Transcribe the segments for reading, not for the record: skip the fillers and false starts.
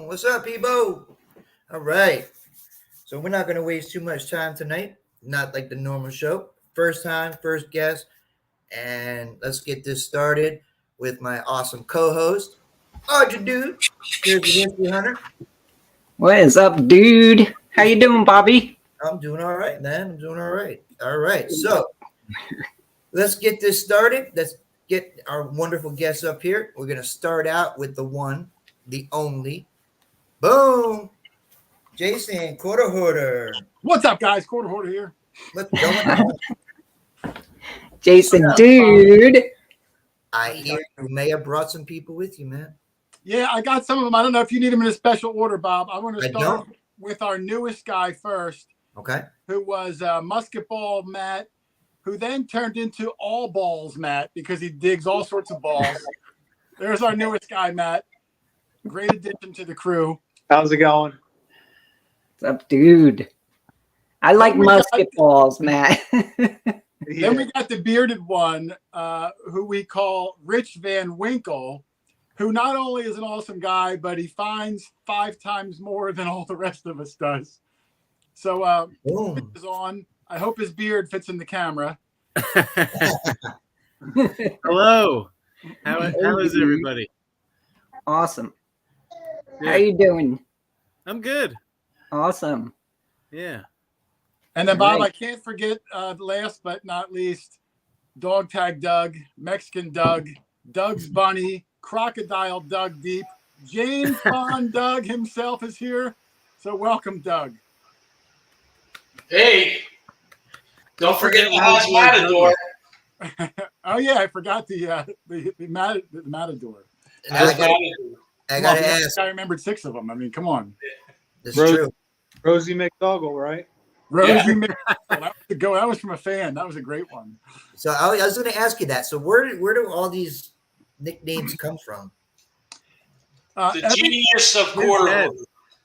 What's up, Ebo? All right. So we're not going to waste too much time tonight. Not like the normal show. First time, first guest. And let's get this started with my awesome co-host, Audrey Dude. Here's the History Hunter. What is up, dude? How you doing, Bobby? I'm doing all right, man. I'm doing all right. All right. So let's get this started. Let's get our wonderful guests up here. We're going to start out with the one, the only. Boom. Jason Quarterhoarder. What's up, guys? Quarterhoarder here. What's going on? Jason, dude. I hear you may have brought some people with you, man. Yeah, I got some of them. I don't know if you need them in a special order, Bob. I want to start with our newest guy first. Okay. Who was Musketball Matt, who then turned into All Balls Matt because he digs all sorts of balls. There's our newest guy, Matt. Great addition to the crew. How's it going? What's up, dude? I like musket balls, Matt. Then we got the bearded one, who we call Rich Van Winkle, who not only is an awesome guy, but he finds 5 times more than all the rest of us does. So is on. I hope his beard fits in the camera. Hello. How is everybody? Awesome. Good. How you doing? I'm good. Awesome. Yeah. And then, Bob, I can't forget, last but not least, Dog Tag Doug, Mexican Doug, Doug's Bunny, Crocodile Doug Deep, James Bond Doug himself is here. So welcome, Doug. Hey, don't forget the House Matador. Oh yeah, I forgot the Matador. I gotta ask. I remembered 6 of them. I mean, come on. This is true. Rosie McDougall, right? Rosie McDougall. That was from a fan. That was a great one. So I was going to ask you that. So where do all these nicknames come from? The genius of Quarterhoarder.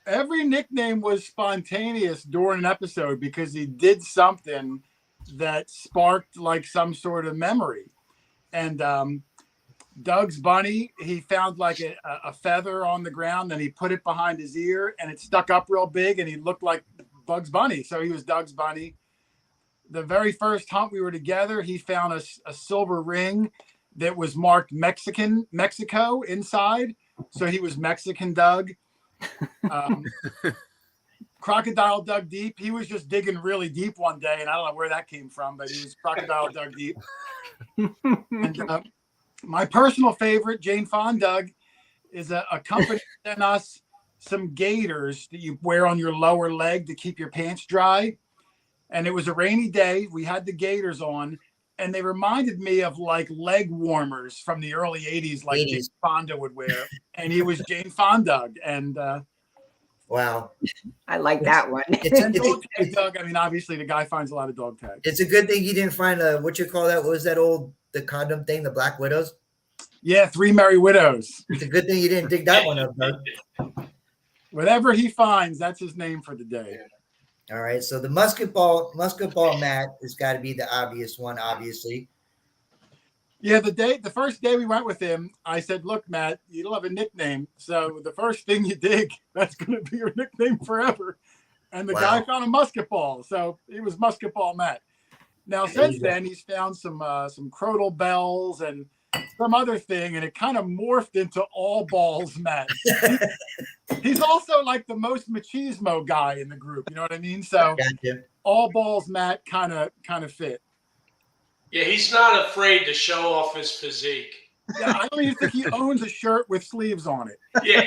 Every nickname was spontaneous during an episode because he did something that sparked like some sort of memory. And Doug's Bunny, he found like a feather on the ground, and he put it behind his ear, and it stuck up real big, and he looked like Bugs Bunny. So he was Doug's bunny. The very first hunt we were together, he found a silver ring that was marked Mexico inside. So he was Mexican Doug. Crocodile Dug Deep. He was just digging really deep one day, and I don't know where that came from, but he was Crocodile Dug Deep. And my personal favorite, Jane Fondug, is a company that sent us some gaiters that you wear on your lower leg to keep your pants dry. And it was a rainy day. We had the gaiters on, and they reminded me of like leg warmers from the early 80s, like 80s. Jane Fonda would wear. And he was Jane Fondug. And Wow. I like that one. dog tag Doug, I mean, obviously the guy finds a lot of dog tags. It's a good thing you didn't find what you call that? What was that the condom thing, the Black Widows? Yeah, 3 Merry Widows. It's a good thing you didn't dig that one up, Doug. Whatever he finds, that's his name for the day. All right. So the musket ball mat has got to be the obvious one, obviously. Yeah, the first day we went with him, I said, "Look, Matt, you don't have a nickname, so the first thing you dig, that's going to be your nickname forever." And the guy found a musket ball, so he was Musket Ball Matt. Now, since then, he's found some Crodal bells and some other thing, and it kind of morphed into All Balls Matt. He's also like the most machismo guy in the group. You know what I mean? So Gotcha. All Balls Matt kind of fit. Yeah, he's not afraid to show off his physique. Yeah, I don't even think he owns a shirt with sleeves on it. Yeah.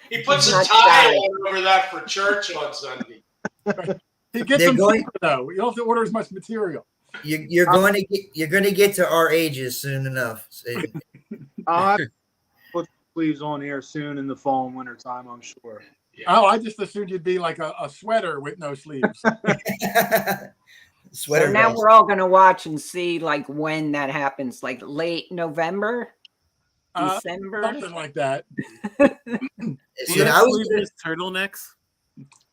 He puts He's a not tie shy. on over that for church on Sunday. He gets They're them going- cheaper, though. You don't have to order as much material. You're going to get to our ages soon enough. So- I'll have to put sleeves on here soon in the fall and winter time, I'm sure. Oh, I just assumed you'd be like a sweater with no sleeves. Sweater. So now vest. we're all going to watch and see like when that happens, like late November, December. Something like that. Do See, you I have was sleeveless turtlenecks?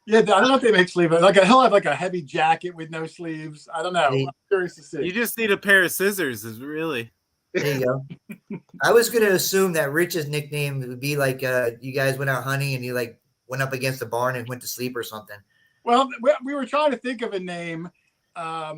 Yeah, I don't know if they make sleeves. He'll have like a heavy jacket with no sleeves. I don't know. I'm curious to see. You just need a pair of scissors, is really. There you go. I was going to assume that Rich's nickname would be like you guys went out hunting and you like went up against a barn and went to sleep or something. Well, we were trying to think of a name. I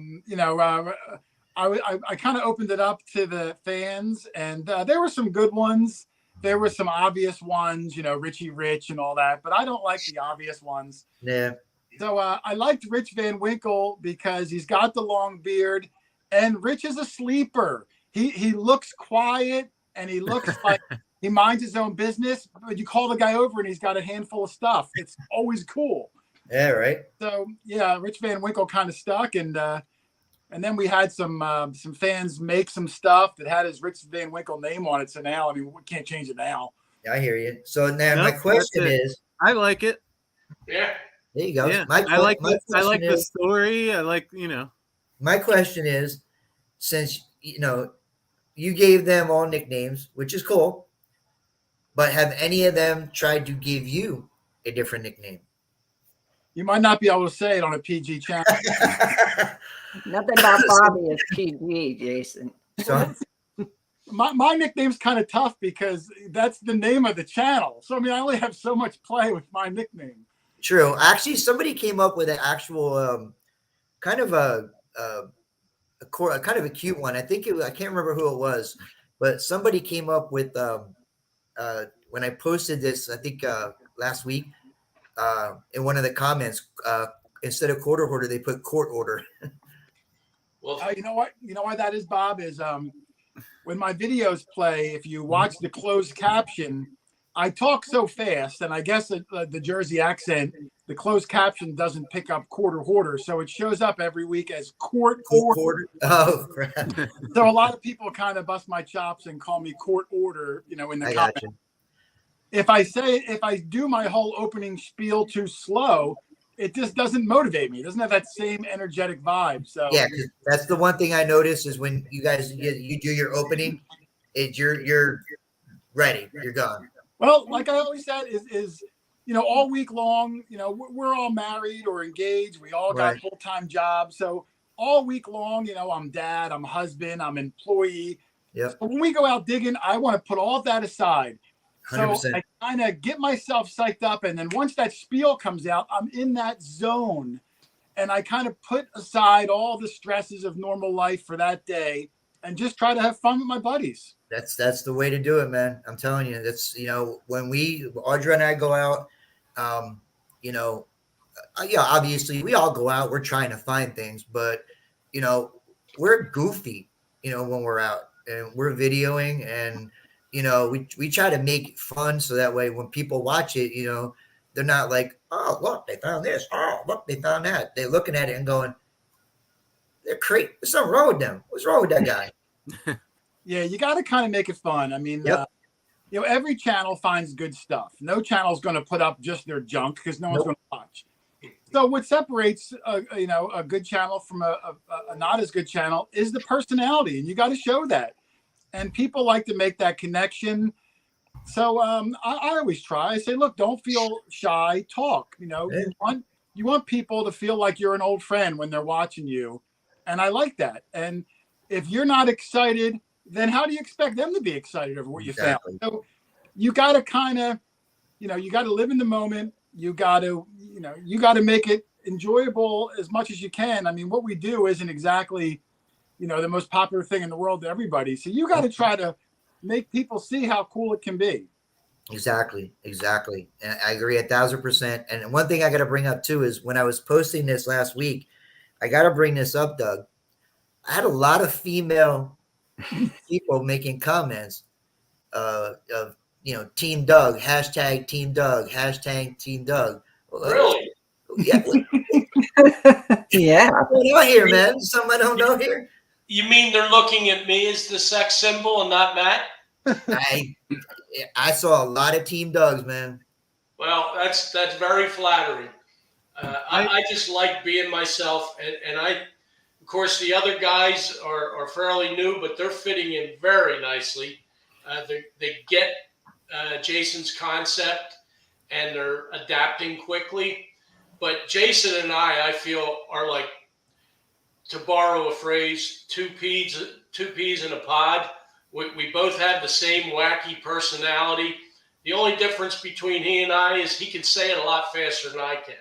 kind of opened it up to the fans, and there were some good ones. There were some obvious ones, Richie Rich and all that, but I don't like the obvious ones. Yeah. So I liked Rich Van Winkle because he's got the long beard, and Rich is a sleeper. He looks quiet, and he looks like he minds his own business, but you call the guy over and he's got a handful of stuff. It's always cool. Yeah, right. So yeah, Rich Van Winkle kind of stuck, and then we had some fans make some stuff that had his Rich Van Winkle name on it. So now, I mean, we can't change it now. Yeah, I hear you. So now No, my that's question it. is, I like it. Yeah. there you go. Yeah, My I like my I like question the is- story. I like My question is, since you gave them all nicknames, which is cool, but have any of them tried to give you a different nickname? You might not be able to say it on a PG channel. Nothing about Bobby is PG, Jason. So My nickname's kind of tough because that's the name of the channel. So I mean, I only have so much play with my nickname. true. Actually, somebody came up with an actual kind of a kind of a cute one. I think I can't remember who it was, but somebody came up with when I posted this, I think last week, in one of the comments, instead of quarter order, they put court order. Well, You know what? You know why that is, Bob? Is when my videos play, if you watch the closed caption, I talk so fast, and I guess the Jersey accent, the closed caption doesn't pick up quarter order, so it shows up every week as court order. Oh, crap. So a lot of people kind of bust my chops and call me court order, in the I comments. got you. If I do my whole opening spiel too slow, it just doesn't motivate me. It doesn't have that same energetic vibe. So Yeah, 'cause that's the one thing I noticed is when you guys you do your opening, you're ready, you're gone. well, like I always said, is all week long, we're all married or engaged. We all got Right. full-time jobs. So all week long, I'm dad, I'm husband, I'm employee. Yep. So when we go out digging, I want to put all of that aside. So 100%. I kind of get myself psyched up. And then once that spiel comes out, I'm in that zone. And I kind of put aside all the stresses of normal life for that day and just try to have fun with my buddies. That's the way to do it, man. I'm telling you, that's, when Audra and I go out, you know, yeah, obviously we all go out, we're trying to find things, but we're goofy, when we're out and we're videoing, and we try to make it fun so that way when people watch it, they're not like, oh look, they found this, oh look, they found that. They're looking at it and going, they're crazy. There's something wrong with them. What's wrong with that guy? Yeah, you got to kind of make it fun. I mean, Yep. Every channel finds good stuff. No channel is going to put up just their junk because no one's going to watch. So what separates a good channel from a not as good channel is the personality, and you got to show that. And people like to make that connection. So I always try. I say, look, don't feel shy. Talk. Yeah. You want people to feel like you're an old friend when they're watching you, and I like that. And if you're not excited, then how do you expect them to be excited over what you Exactly. found? So you got to kind of, you got to live in the moment. You got to make it enjoyable as much as you can. I mean, what we do isn't exactly, the most popular thing in the world to everybody. So you got to try to make people see how cool it can be. Exactly. And I agree 1,000%. And one thing I got to bring up too is when I was posting this last week, I got to bring this up, Doug. I had a lot of female people making comments of Team Doug, hashtag Team Doug, hashtag Team Doug. Really? Yeah. Yeah. What's going on here, man? Something I don't know here. You mean they're looking at me as the sex symbol and not Matt? I saw a lot of Team Dougs, man. Well, that's very flattering. I just like being myself, and of course, the other guys are fairly new, but they're fitting in very nicely. They get Jason's concept, and they're adapting quickly. But Jason and I feel, are like, to borrow a phrase, two peas in a pod. We both have the same wacky personality. The only difference between he and I is he can say it a lot faster than I can.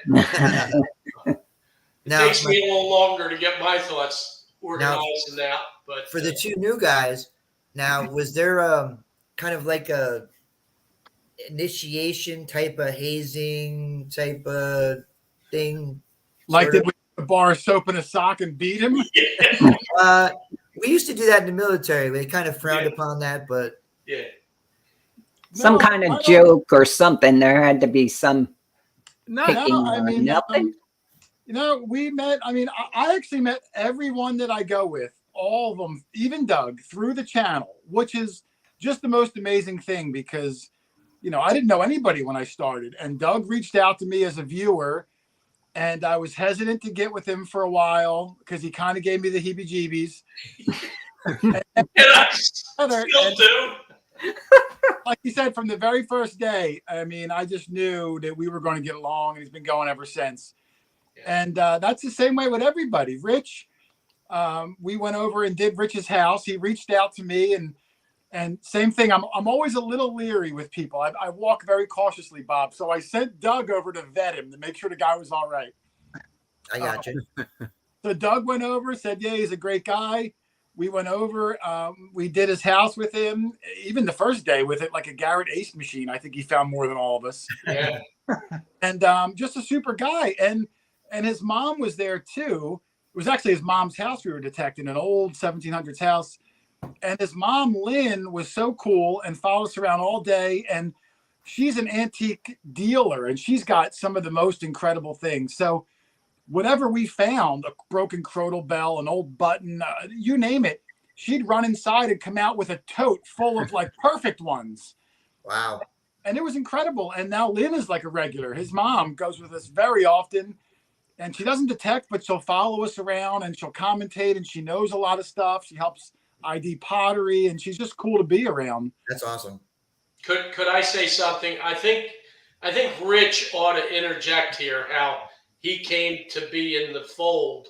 It takes me a little longer to get my thoughts organized and out. But for the two new guys, now was there kind of like a initiation type of hazing type of thing? Like did we bar soap in a sock and beat him? We used to do that in the military. They kind of frowned upon that, but yeah. Some kind of joke or something. There had to be some picking I mean, nothing. We met. I mean, I actually met everyone that I go with, all of them, even Doug, through the channel, which is just the most amazing thing because, I didn't know anybody when I started, and Doug reached out to me as a viewer, and I was hesitant to get with him for a while because he kind of gave me the heebie-jeebies. And I still do. Like you said, from the very first day, I mean, I just knew that we were going to get along, and he's been going ever since. And that's the same way with everybody. Rich, we went over and did Rich's house. He reached out to me, and same thing. I'm always a little leery with people. I walk very cautiously, Bob. So I sent Doug over to vet him to make sure the guy was all right. I got you. So Doug went over, said, yeah, he's a great guy. We went over, we did his house with him, even the first day with it, like a Garrett Ace machine. I think he found more than all of us. Yeah. And just a super guy. And his mom was there too. It was actually his mom's house we were detecting, an old 1700s house. And his mom, Lynn, was so cool and followed us around all day. And she's an antique dealer, and she's got some of the most incredible things. So whatever we found, a broken Crodal bell, an old button, you name it, she'd run inside and come out with a tote full of like perfect ones. Wow. And it was incredible. And now Lynn is like a regular. His mom goes with us very often, and she doesn't detect, but she'll follow us around and she'll commentate, and she knows a lot of stuff. She helps ID pottery, and she's just cool to be around. That's awesome. Could I say something? I think Rich ought to interject here how he came to be in the fold.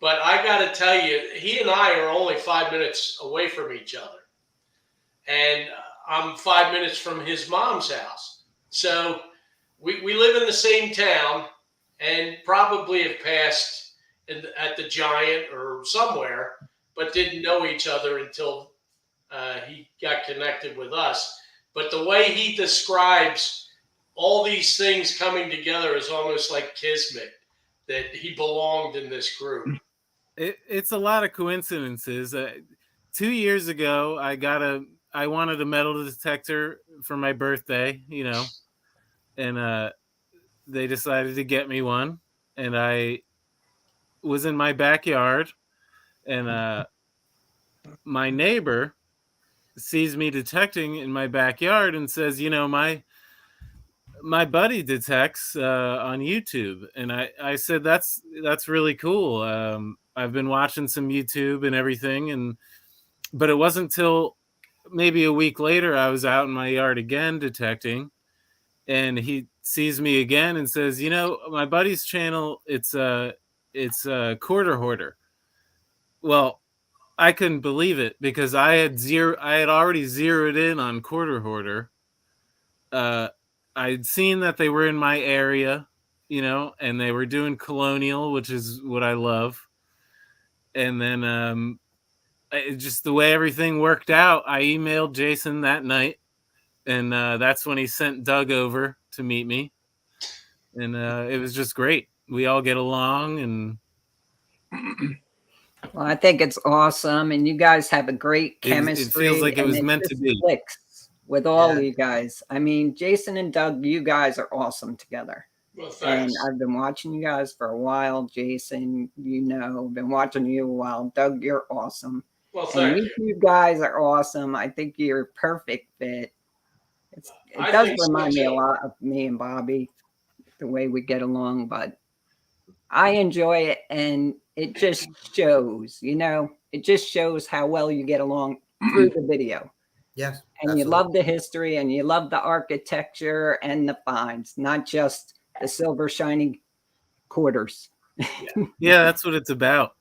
But I got to tell you, he and I are only 5 minutes away from each other. And I'm 5 minutes from his mom's house. So we live in the same town and probably have passed at the Giant or somewhere, but didn't know each other until he got connected with us. But the way he describes all these things coming together is almost like kismet, that he belonged in this group. It's a lot of coincidences. 2 years ago, I wanted a metal detector for my birthday, and they decided to get me one, and I was in my backyard, and my neighbor sees me detecting in my backyard and says, my buddy detects on YouTube. And I said, that's really cool. I've been watching some YouTube and everything. But it wasn't till maybe a week later, I was out in my yard again detecting, and he sees me again and says, my buddy's channel, it's a Quarter Hoarder. Well, I couldn't believe it because I had already zeroed in on Quarter Hoarder. I'd seen that they were in my area, and they were doing Colonial, which is what I love. And then just the way everything worked out, I emailed Jason that night, and that's when he sent Doug over to meet me. And it was just great. We all get along, and Well, I think it's awesome, and you guys have a great chemistry. It feels like it was meant to be. Clicks with all of you guys. I mean, Jason and Doug, you guys are awesome together. Well, And thanks. I've been watching you guys for a while. Jason, been watching you a while. Doug, you're awesome. Well, And thank you. you guys are awesome. I think you're a perfect fit. It I does think so, remind me a too. lot of me and Bobby, the way we get along, but I enjoy it, and it just shows, it just shows how well you get along through the video. Yes. And you love the history, and you love the architecture and the finds, not just the silver shiny quarters. yeah, that's what it's about.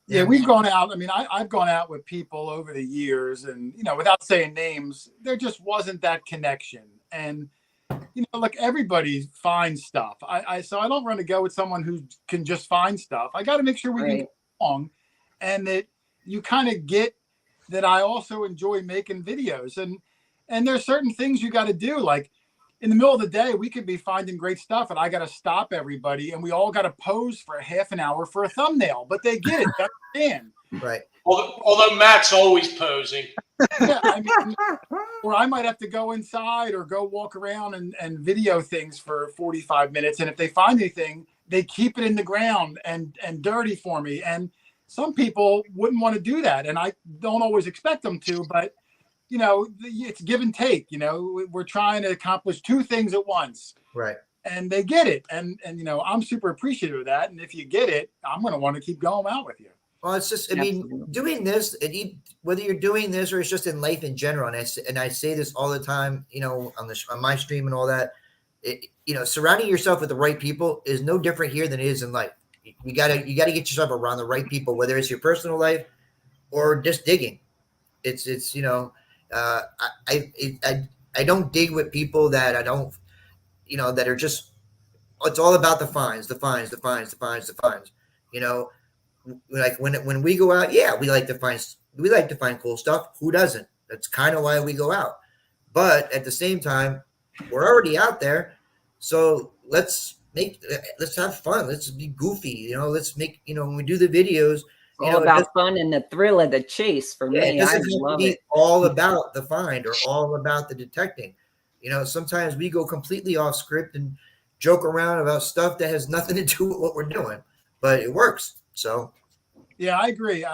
Yeah, we've gone out. I mean, I've gone out with people over the years, and without saying names, there just wasn't that connection. And like everybody finds stuff. So I don't want to go with someone who can just find stuff. I got to make sure we can get along, and that you kind of get that I also enjoy making videos. And there's certain things you got to do. Like in the middle of the day, we could be finding great stuff, and I got to stop everybody, and we all got to pose for a half an hour for a thumbnail. But they get it. They understand. Right. Although Matt's always posing. Yeah, I mean, or I might have to go inside or go walk around and video things for 45 minutes. And if they find anything, they keep it in the ground and dirty for me. And some people wouldn't want to do that. And I don't always expect them to, but it's give and take. We're trying to accomplish two things at once. Right. And they get it. And I'm super appreciative of that. And if you get it, I'm going to want to keep going out with you. Well, it's just, I mean, doing this, whether you're doing this or it's just in life in general, and I say this all the time, on my stream and all that, surrounding yourself with the right people is no different here than it is in life. You gotta get yourself around the right people, whether it's your personal life or just digging. I don't dig with people that I don't, that are just, it's all about the finds. Like when we go out, yeah, we like to find cool stuff. Who doesn't? That's kind of why we go out. But at the same time, we're already out there, so let's have fun. Let's be goofy. Let's make when we do the videos. It's all about fun and the thrill of the chase for me. I love it. All about the find or all about the detecting. Sometimes we go completely off script and joke around about stuff that has nothing to do with what we're doing, but it works. So, yeah, I agree.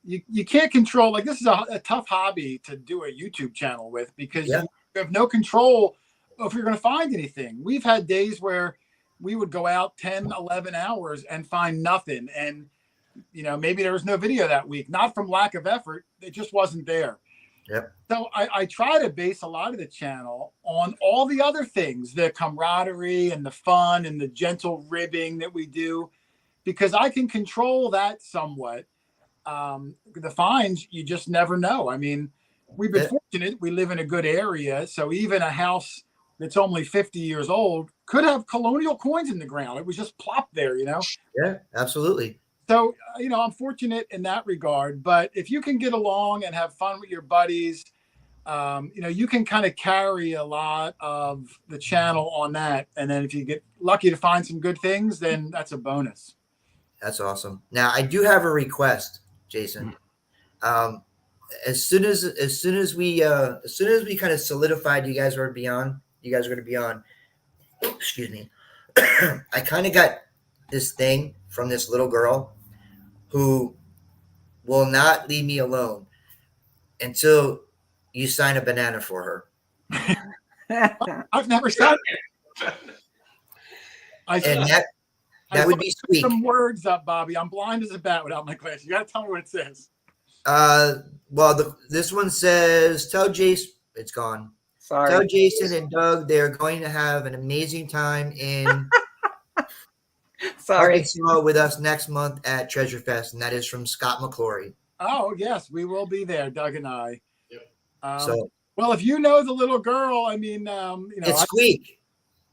You can't control, like, this is a tough hobby to do a YouTube channel with, because you have no control if you're going to find anything. We've had days where we would go out 10, 11 hours and find nothing. And, maybe there was no video that week, not from lack of effort. It just wasn't there. Yep. So I try to base a lot of the channel on all the other things, the camaraderie and the fun and the gentle ribbing that we do, because I can control that somewhat. The finds, you just never know. I mean, we've been Yeah. fortunate. We live in a good area, so even a house that's only 50 years old could have colonial coins in the ground. It was just plopped there, you know. Yeah, absolutely. So I'm fortunate in that regard. But if you can get along and have fun with your buddies, you can kind of carry a lot of the channel on that. And then if you get lucky to find some good things, then that's a bonus. That's awesome. Now I do have a request, Jason. As soon as we kind of solidified you guys are going to be on. Excuse me. I kind of got this thing from this little girl who will not leave me alone until you sign a banana for her. I've never said I And said that would be Squeak. some words up, Bobby. I'm blind as a bat without my glasses. You got to tell me what it says. This one says, tell Jason, it's gone. Tell Sorry. Jason and Doug they're going to have an amazing time in Sorry. Arkansas with us next month at Treasure Fest, and that is from Scott McClory. Oh, yes, we will be there, Doug and I. Yep. So Well, if you know the little girl, I mean, it's Squeak.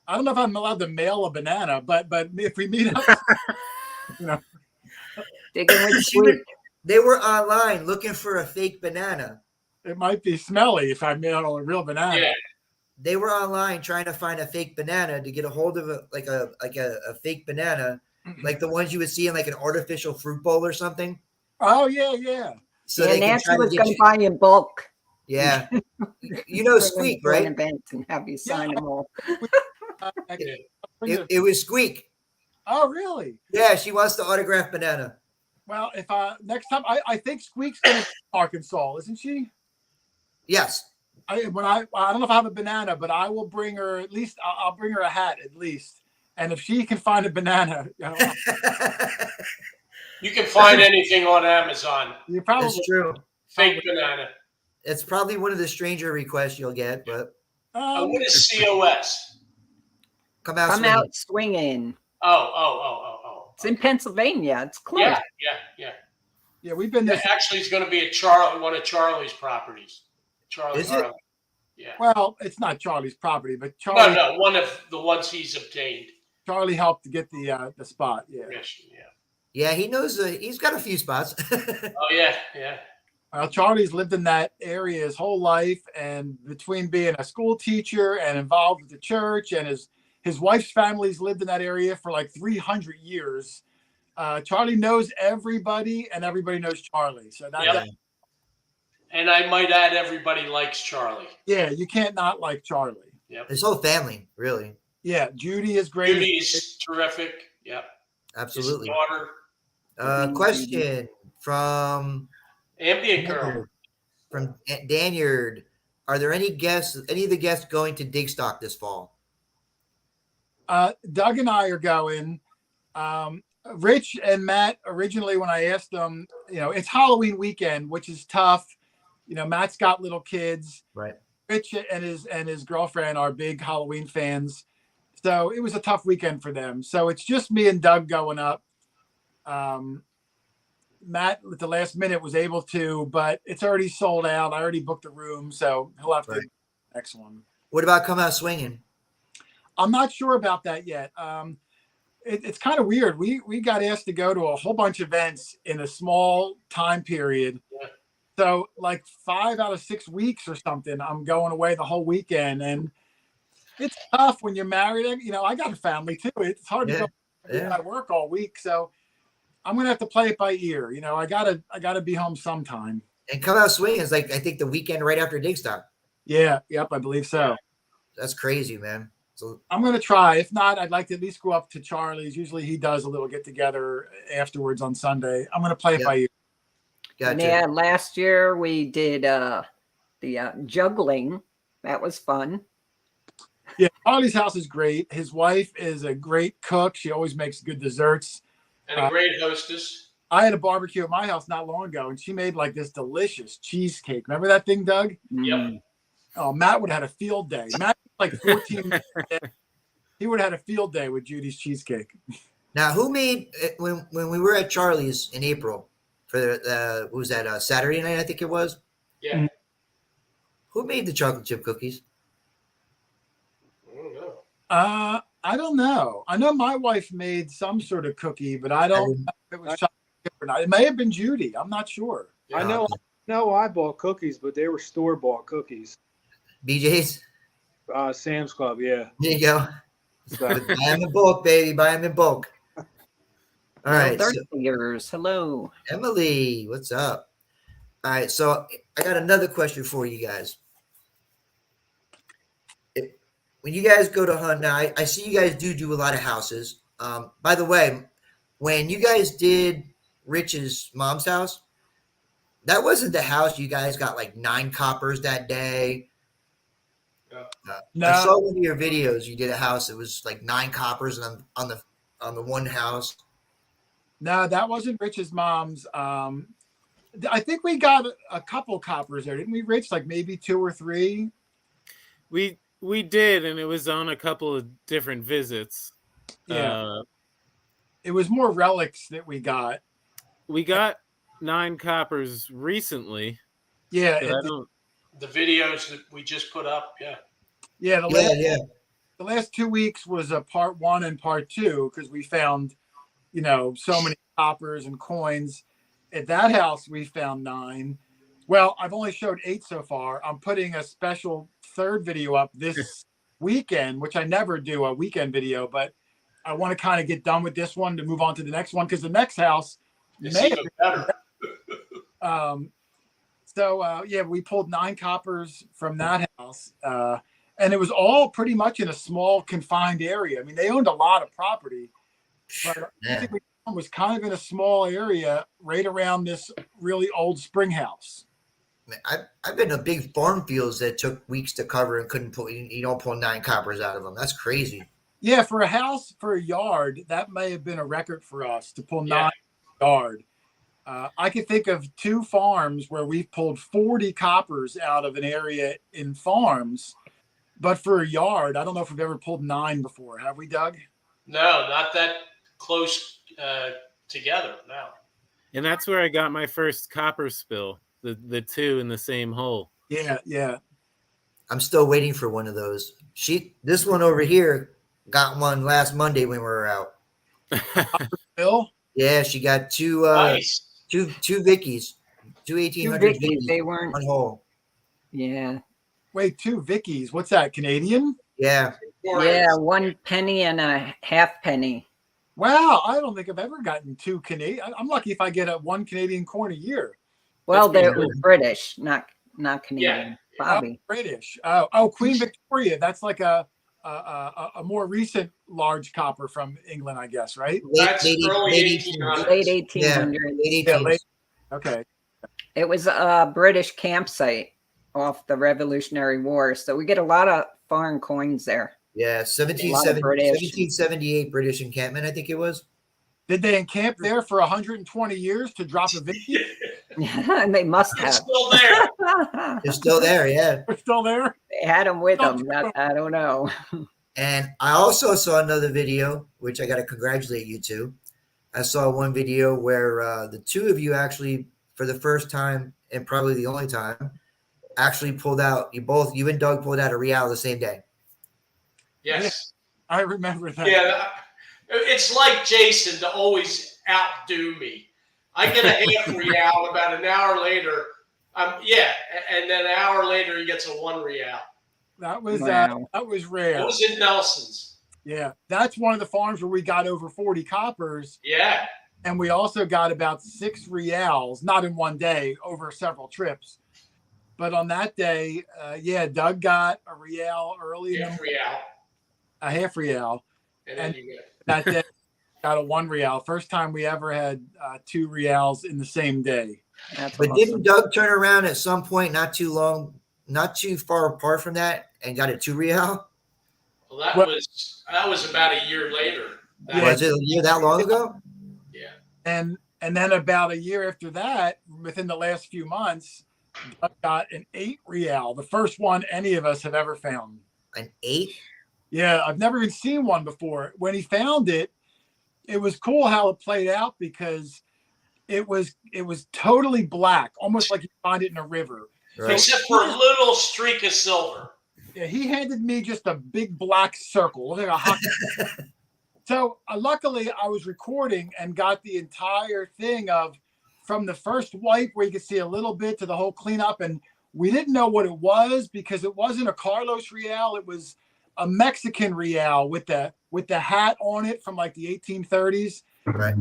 I don't know if I'm allowed to mail a banana, but if we meet up, Digging with She would- Squeak. They were online looking for a fake banana. it might be smelly if I mail a real banana. Yeah. They were online trying to find a fake banana to get a hold of a fake banana, like the ones you would see in like an artificial fruit bowl or something. Oh, yeah. So Yeah, they can Nancy try to was get going to you. buy in bulk. Yeah, you know Bring Squeak, them to an right? event and have you sign them all. It was Squeak. Oh, really? Yeah, she wants the autographed banana. Well, if next time, I think Squeak's going to Arkansas, isn't she? Yes. I don't know if I have a banana, but I will bring her at least. I'll bring her a hat at least. And if she can find a banana, You can find anything on Amazon. you probably That's true. Fake banana. It's probably one of the stranger requests you'll get, but What is COS? come out. Come swinging. out swinging. Oh. It's in Pennsylvania. It's close. Yeah. Yeah, we've been there. Actually, it's going to be one of Charlie's properties. Charlie Is it? Harley. Yeah. Well, it's not Charlie's property, but Charlie No, one of the ones he's obtained. Charlie helped to get the spot. Yeah. Yes, yeah. Yeah, he knows. He's got a few spots. Oh, yeah. Well, Charlie's lived in that area his whole life, and between being a school teacher and involved with the church, and his wife's family's lived in that area for like 300 years. Charlie knows everybody, and everybody knows Charlie. So Yep. And I might add, everybody likes Charlie. yeah, you can't not like Charlie. Yep. His whole family, really, Yeah, Judy is great. Judy's terrific. Yep. absolutely. His daughter, Question from ambient girl. Danyard: are there any of the guests going to Digstock this fall? Doug and I are going. Rich and Matt, originally when I asked them, it's Halloween weekend, which is tough. Matt's got little kids. Right. Rich and his girlfriend are big Halloween fans. So it was a tough weekend for them. So it's just me and Doug going up. Matt at the last minute was able to, but it's already sold out. I already booked a room, so he'll have to Right. next one. What about come out swinging? I'm not sure about that yet. It's kind of weird. We got asked to go to a whole bunch of events in a small time period. Yeah. So like 5 out of 6 weeks or something, I'm going away the whole weekend. And it's tough when you're married. I got a family too. It's hard to go. Yeah. I work all week. So I'm going to have to play it by ear. I gotta be home sometime. And come out swinging is like, I think, the weekend right after Digstock. Yeah. Yep. I believe so. That's crazy, man. So I'm going to try. If not, I'd like to at least go up to Charlie's. Usually he does a little get together afterwards on Sunday. I'm going to play it by ear. gotcha. Yeah, last year we did the juggling. That was fun. Yeah, Charlie's house is great. His wife is a great cook. She always makes good desserts. And a great hostess. I had a barbecue at my house not long ago, and she made like this delicious cheesecake. Remember that thing, Doug? Yep. Oh, Matt would have had a field day. Matt like 14 minutes. He would have had a field day with Judy's cheesecake. Now, who made when we were at Charlie's in April for what was that Saturday night? I think it was. Yeah. Who made the chocolate chip cookies? I don't know. I don't know. I know my wife made some sort of cookie, but I don't know if it was chocolate chip or not. It may have been Judy. I'm not sure. Yeah. I know I bought cookies, but they were store-bought cookies. BJ's? Sam's Club, yeah. There you go. So, Buy them in bulk, baby. Buy them in bulk. All right. So, Years. Hello. Emily, what's up? All right. So I got another question for you guys. When you guys go to hunt now, I see you guys do a lot of houses. By the way, when you guys did Rich's mom's house, that wasn't the house you guys got like 9 coppers that day. No. I saw one of your videos. You did a house that was like 9 coppers on the one house. No, that wasn't Rich's mom's. I think we got a couple coppers there, didn't we, Rich? Like maybe 2 or 3. We did, and it was on a couple of different visits. Yeah. It was more relics that we got. We got 9 coppers recently. Yeah. but I don't- The videos that we just put up. Yeah. Yeah. The last 2 weeks was a part 1 and part 2 because we found, so many coppers and coins. At that house, we found 9. Well, I've only showed 8 so far. I'm putting a special 3rd video up this weekend, which I never do a weekend video, but I want to kind of get done with this one to move on to the next one because the next house It's may even better. we pulled 9 coppers from that house. And it was all pretty much in a small confined area. I mean, they owned a lot of property, but Yeah. I think we was kind of in a small area right around this really old spring house. Man, I've been to big farm fields that took weeks to cover and couldn't pull. You don't pull 9 coppers out of them. That's crazy. Yeah, for a house, for a yard, that may have been a record for us to pull 9 yard. I can think of 2 farms where we've pulled 40 coppers out of an area in farms, but for a yard, I don't know if we've ever pulled 9 before. Have we, Doug? No, not that close together. No. And that's where I got my first copper spill. The 2 in the same hole. Yeah. I'm still waiting for one of those. This one over here got one last Monday when we were out. Bill? Yeah, she got 2 Nice. two Vickies, 2 1800 Vickies, Vickies. they weren't. One hole. Yeah. Wait, 2 Vickies. What's that, Canadian? Yeah. Yeah. 1 penny and a half penny. Wow, I don't think I've ever gotten 2 Canadian. I'm lucky if I get 1 Canadian coin a year. Well, That's it pretty was British, not Canadian. Bobby. British. Oh, Queen Victoria. That's like a more recent large copper from England, I guess, right? That's early 1800s. Late Yeah, 1800s. late Yeah, 1800s. Okay. It was a British campsite off the Revolutionary War. So we get a lot of foreign coins there. Yeah, British. 1778 British encampment, I think it was. Did they encamp there for 120 years to drop a Vicky? And they must It's have. still there. They're still there, yeah. We're still there? They had them with them. I don't know. And I also saw another video, which I got to congratulate you to. I saw one video where the 2 of you actually, for the first time and probably the only time, actually pulled out. You and Doug pulled out a real the same day. Yes. I remember that. Yeah. It's like Jason to always outdo me. I get a half real about an hour later. And then an hour later he gets a 1 real. That was Wow. that was rare. It was in Nelson's. Yeah, that's one of the farms where we got over 40 coppers, Yeah. and we also got about 6 reals, not in one day, over several trips. But on that day, Doug got a real early, in Half the, real. a half real. And then And- you get That day, got a 1 real. First time we ever had 2 reals in the same day. That's But awesome. didn't Doug turn around at some point not too far apart from that and got a 2 real? well, that Well- was about a year later. That- Was it a year that long ago? yeah. And then about a year after that, within the last few months, Doug got an 8 real, the first one any of us have ever found. An 8? Yeah, I've never even seen one before. When he found it, it was cool how it played out because it was totally black, almost like you find it in a river. Right. except for a little streak of silver. Yeah, he handed me just a big black circle, like a hockey. So luckily, I was recording and got the entire thing of from the first wipe where you could see a little bit to the whole cleanup, and we didn't know what it was because it wasn't a Carlos Real; it was a Mexican Real with the hat on it from like the 1830s. Right.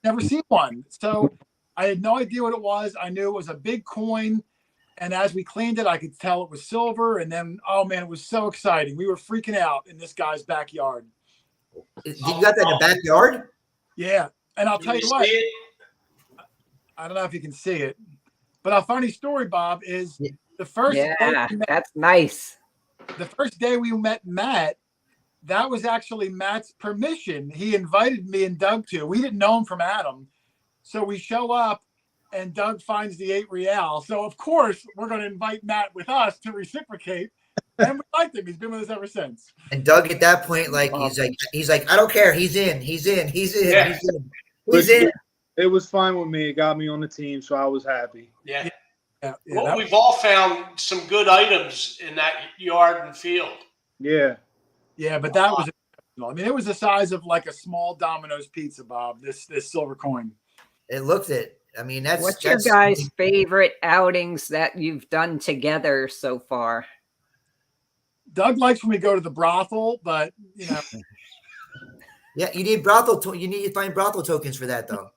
Never seen one, so I had no idea what it was. I knew it was a big coin. And as we cleaned it, I could tell it was silver. And then, oh man, it was so exciting. We were freaking out in this guy's backyard. You got that in the backyard? Yeah. And I'll tell Can you you what, see it? I don't know if you can see it, but a funny story, Bob, is Yeah. the first Yeah, day that's nice. the first day we met Matt, that was actually Matt's permission. He invited me and Doug to. We didn't know him from Adam. So we show up and Doug finds the 8 Real. So of course we're going to invite Matt with us to reciprocate. And we liked him. He's been with us ever since. And Doug, at that point, like he's like, I don't care. He's in. He's in. He's in. Yeah. He's in. He's in. It was fine with me. It got me on the team, so I was happy. Yeah. Yeah, Well, that- we've all found some good items in that yard and field. Yeah. yeah, but that was exceptional. I mean, it was the size of like a small Domino's pizza, Bob. This silver coin. It looked it. I mean, that's What's your that's guys' favorite outings that you've done together so far? Doug likes when we go to the brothel, but you know, Yeah, you need brothel. You need to find brothel tokens for that, though.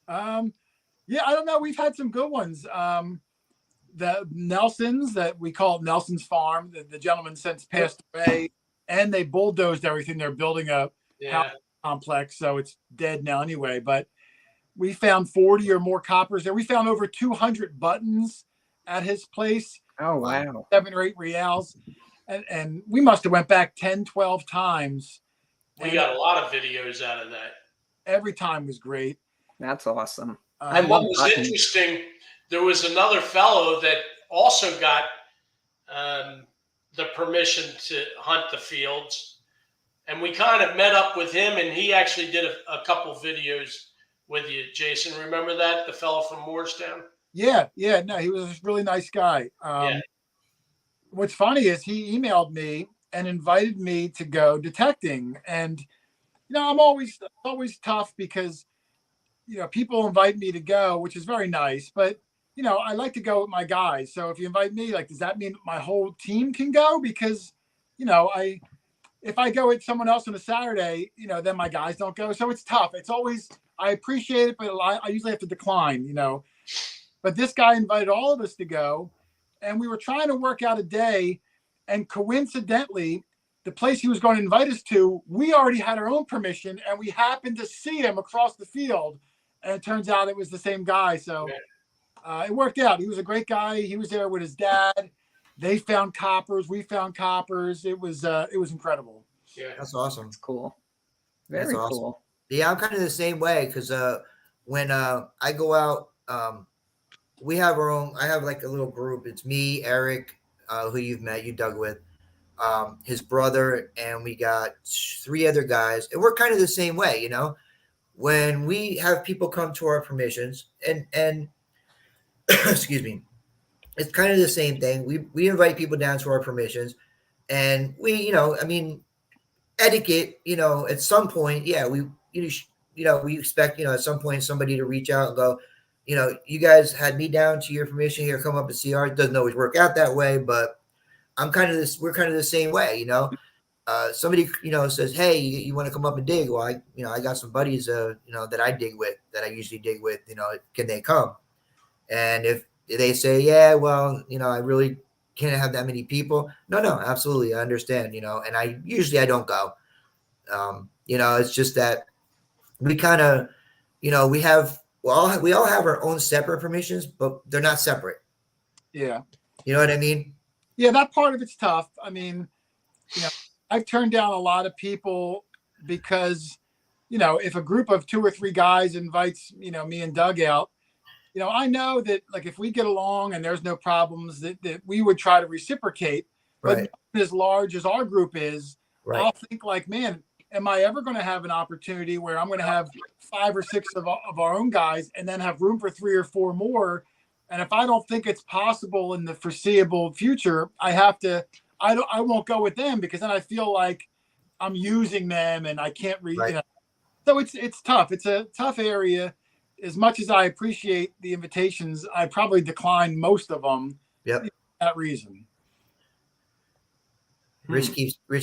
yeah, I don't know. We've had some good ones. The Nelsons that we call it Nelson's Farm. The gentleman since passed away, and they bulldozed everything. They're building a Yeah. complex, so it's dead now anyway. But we found 40 or more coppers there. We found over 200 buttons at his place. Oh, wow. 7 or 8 reals, and we must have went back 10, 12 times. We And got a lot of videos out of that. every time was great. That's awesome. Uh, I What love was buttons. interesting, there was another fellow that also got the permission to hunt the fields. And we kind of met up with him, and he actually did a couple videos with you, Jason. Remember that? The fellow from Moorestown? Yeah, no, he was a really nice guy. Yeah. What's funny is he emailed me and invited me to go detecting, and you know, I'm always tough because you know people invite me to go, which is very nice, but you know, I like to go with my guys. So if you invite me, like, does that mean my whole team can go? Because you know, if I go with someone else on a Saturday, you know, then my guys don't go. So it's tough. It's always, I appreciate it, but I usually have to decline, you know. But this guy invited all of us to go, and we were trying to work out a day. And coincidentally, the place he was going to invite us to, we already had our own permission, and we happened to see him across the field. And it turns out it was the same guy. So it worked out. He was a great guy. He was there with his dad. They found coppers. We found coppers. It was incredible. Yeah. That's awesome. That's cool. That's Very awesome. cool. Yeah, I'm kind of the same way because when I go out, we have our own. I have like a little group. It's me, Eric, who you've met, you Doug with, his brother, and we got 3 other guys, and we're kind of the same way, you know. When we have people come to our permissions, and excuse me, it's kind of the same thing. We invite people down to our permissions, and we, you know, I mean, etiquette, you know, at some point, yeah, we expect, you know, at some point somebody to reach out and go, you know, you guys had me down to your permission here, come up and see ours. It doesn't always work out that way, but we're kind of the same way, you know. Somebody, you know, says, hey, you want to come up and dig? Well, I got some buddies, you know, that I dig with, that I usually dig with, you know, can they come? And if they say, yeah, well, you know, I really can't have that many people. No, absolutely. I understand, you know, and I don't go. You know, it's just that we kind of, you know, we all have our own separate permissions, but they're not separate. Yeah. You know what I mean? Yeah, that part of it's tough. I mean, you know, I've turned down a lot of people because, you know, if a group of 2 or 3 guys invites, you know, me and Doug out, you know, I know that like if we get along and there's no problems, that we would try to reciprocate. Right. But as large as our group is, Right. I'll think like, man, am I ever going to have an opportunity where I'm going to have 5 or 6 of our own guys and then have room for 3 or 4 more? And if I don't think it's possible in the foreseeable future, I won't go with them, because then I feel like I'm using them and I can't read. Right. So it's tough. It's a tough area. As much as I appreciate the invitations, I probably decline most of them. Yep. For that reason. Rich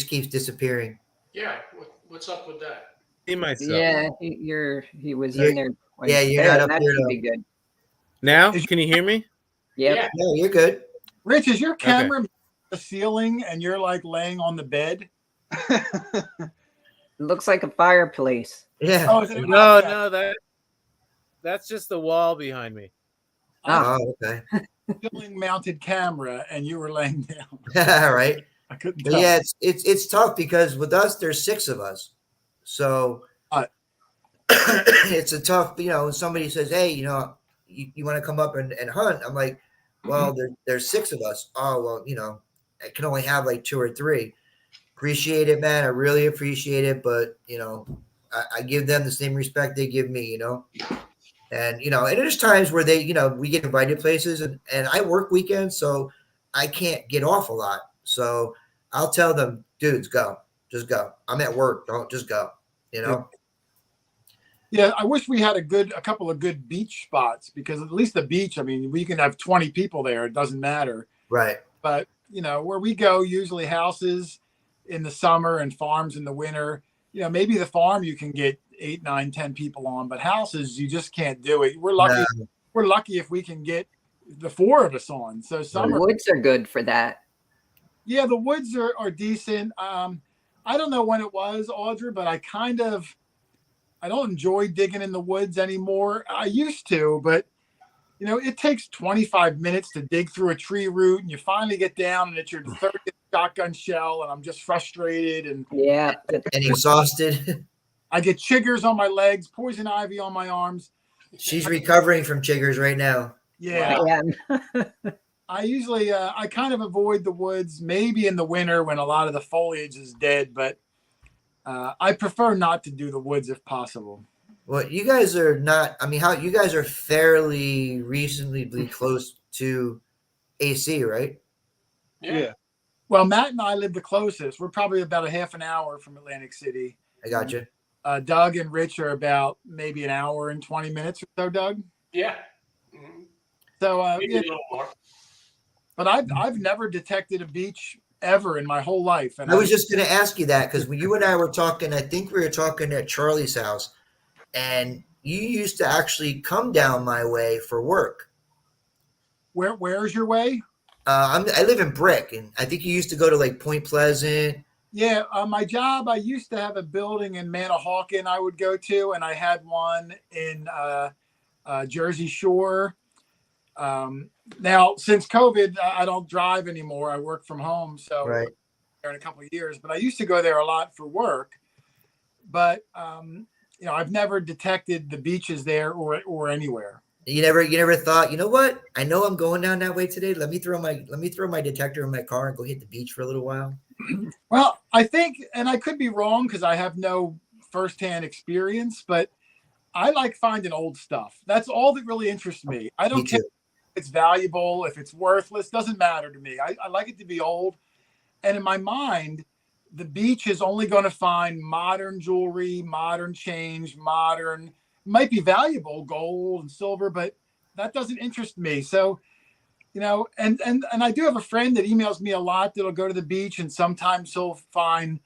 keeps disappearing. Yeah. What's up with that? See myself. Yeah, he was You're- in there. twice. yeah, you're There, not up that here, should though. be good. Now, can you hear me? Yep. Yeah. No, you're good. Rich, is your camera on the ceiling and you're like laying on the bed? It looks like a fireplace. Yeah. Oh, is it No, that's just the wall behind me. Oh, okay. ceiling mounted camera and you were laying down. All right. I couldn't But tell. yeah, it's tough because with us there's 6 of us, so it's a tough. Somebody says, "Hey, you want to come up and hunt?" I'm like, "Well, there's 6 of us." Oh, well, I can only have like 2 or 3. Appreciate it, man. I really appreciate it, but I give them the same respect they give me. And and there's times where they, we get invited places, and I work weekends, so I can't get off a lot. So I'll tell them, dudes, go, just go. I'm at work, don't just go. Yeah, I wish we had a couple of good beach spots, because at least the beach, I mean, we can have 20 people there. It doesn't matter. Right. But, where we go, usually houses in the summer and farms in the winter, maybe the farm you can get 8, 9, 10 people on, but houses, you just can't do it. We're lucky. No. We're lucky if we can get the 4 of us on. So The summer, woods are good for that. yeah, the woods are decent. I don't know when it was, Audrey, but I don't enjoy digging in the woods anymore. I used to, but it takes 25 minutes to dig through a tree root, and you finally get down and it's your 30th shotgun shell, and I'm just frustrated, and Yeah. And exhausted. I get chiggers on my legs, poison ivy on my arms. She's recovering from chiggers right now. Yeah. Yeah. I usually I kind of avoid the woods, maybe in the winter when a lot of the foliage is dead, but I prefer not to do the woods if possible. Well, you guys are not. I mean, how you guys are fairly recently close to AC, right? Yeah. Well, Matt and I live the closest. We're probably about a half an hour from Atlantic City. I got you. Doug and Rich are about maybe an hour and 20 minutes or so, Doug. Yeah. Mhm. So, Maybe yeah, a little more. but I've never detected a beach ever in my whole life. And I was just going to ask you that because when you and I were talking, I think we were talking at Charlie's house, and you used to actually come down my way for work. where's your way? I live in Brick, and I think you used to go to like Point Pleasant. Yeah, my job, I used to have a building in Manahawkin I would go to, and I had one in Jersey Shore. Now, since COVID, I don't drive anymore. I work from home, so Right. in a couple of years. But I used to go there a lot for work. But I've never detected the beaches there or anywhere. You never thought, you know what? I know I'm going down that way today. Let me throw my detector in my car and go hit the beach for a little while. Well, I think, and I could be wrong because I have no firsthand experience, but I like finding old stuff. That's all that really interests me. I Me don't care too. if it's valuable, if it's worthless, doesn't matter to me. I like it to be old. And in my mind, the beach is only going to find modern jewelry, modern change, might be valuable, gold and silver, but that doesn't interest me. So, and I do have a friend that emails me a lot that'll go to the beach, and sometimes he'll find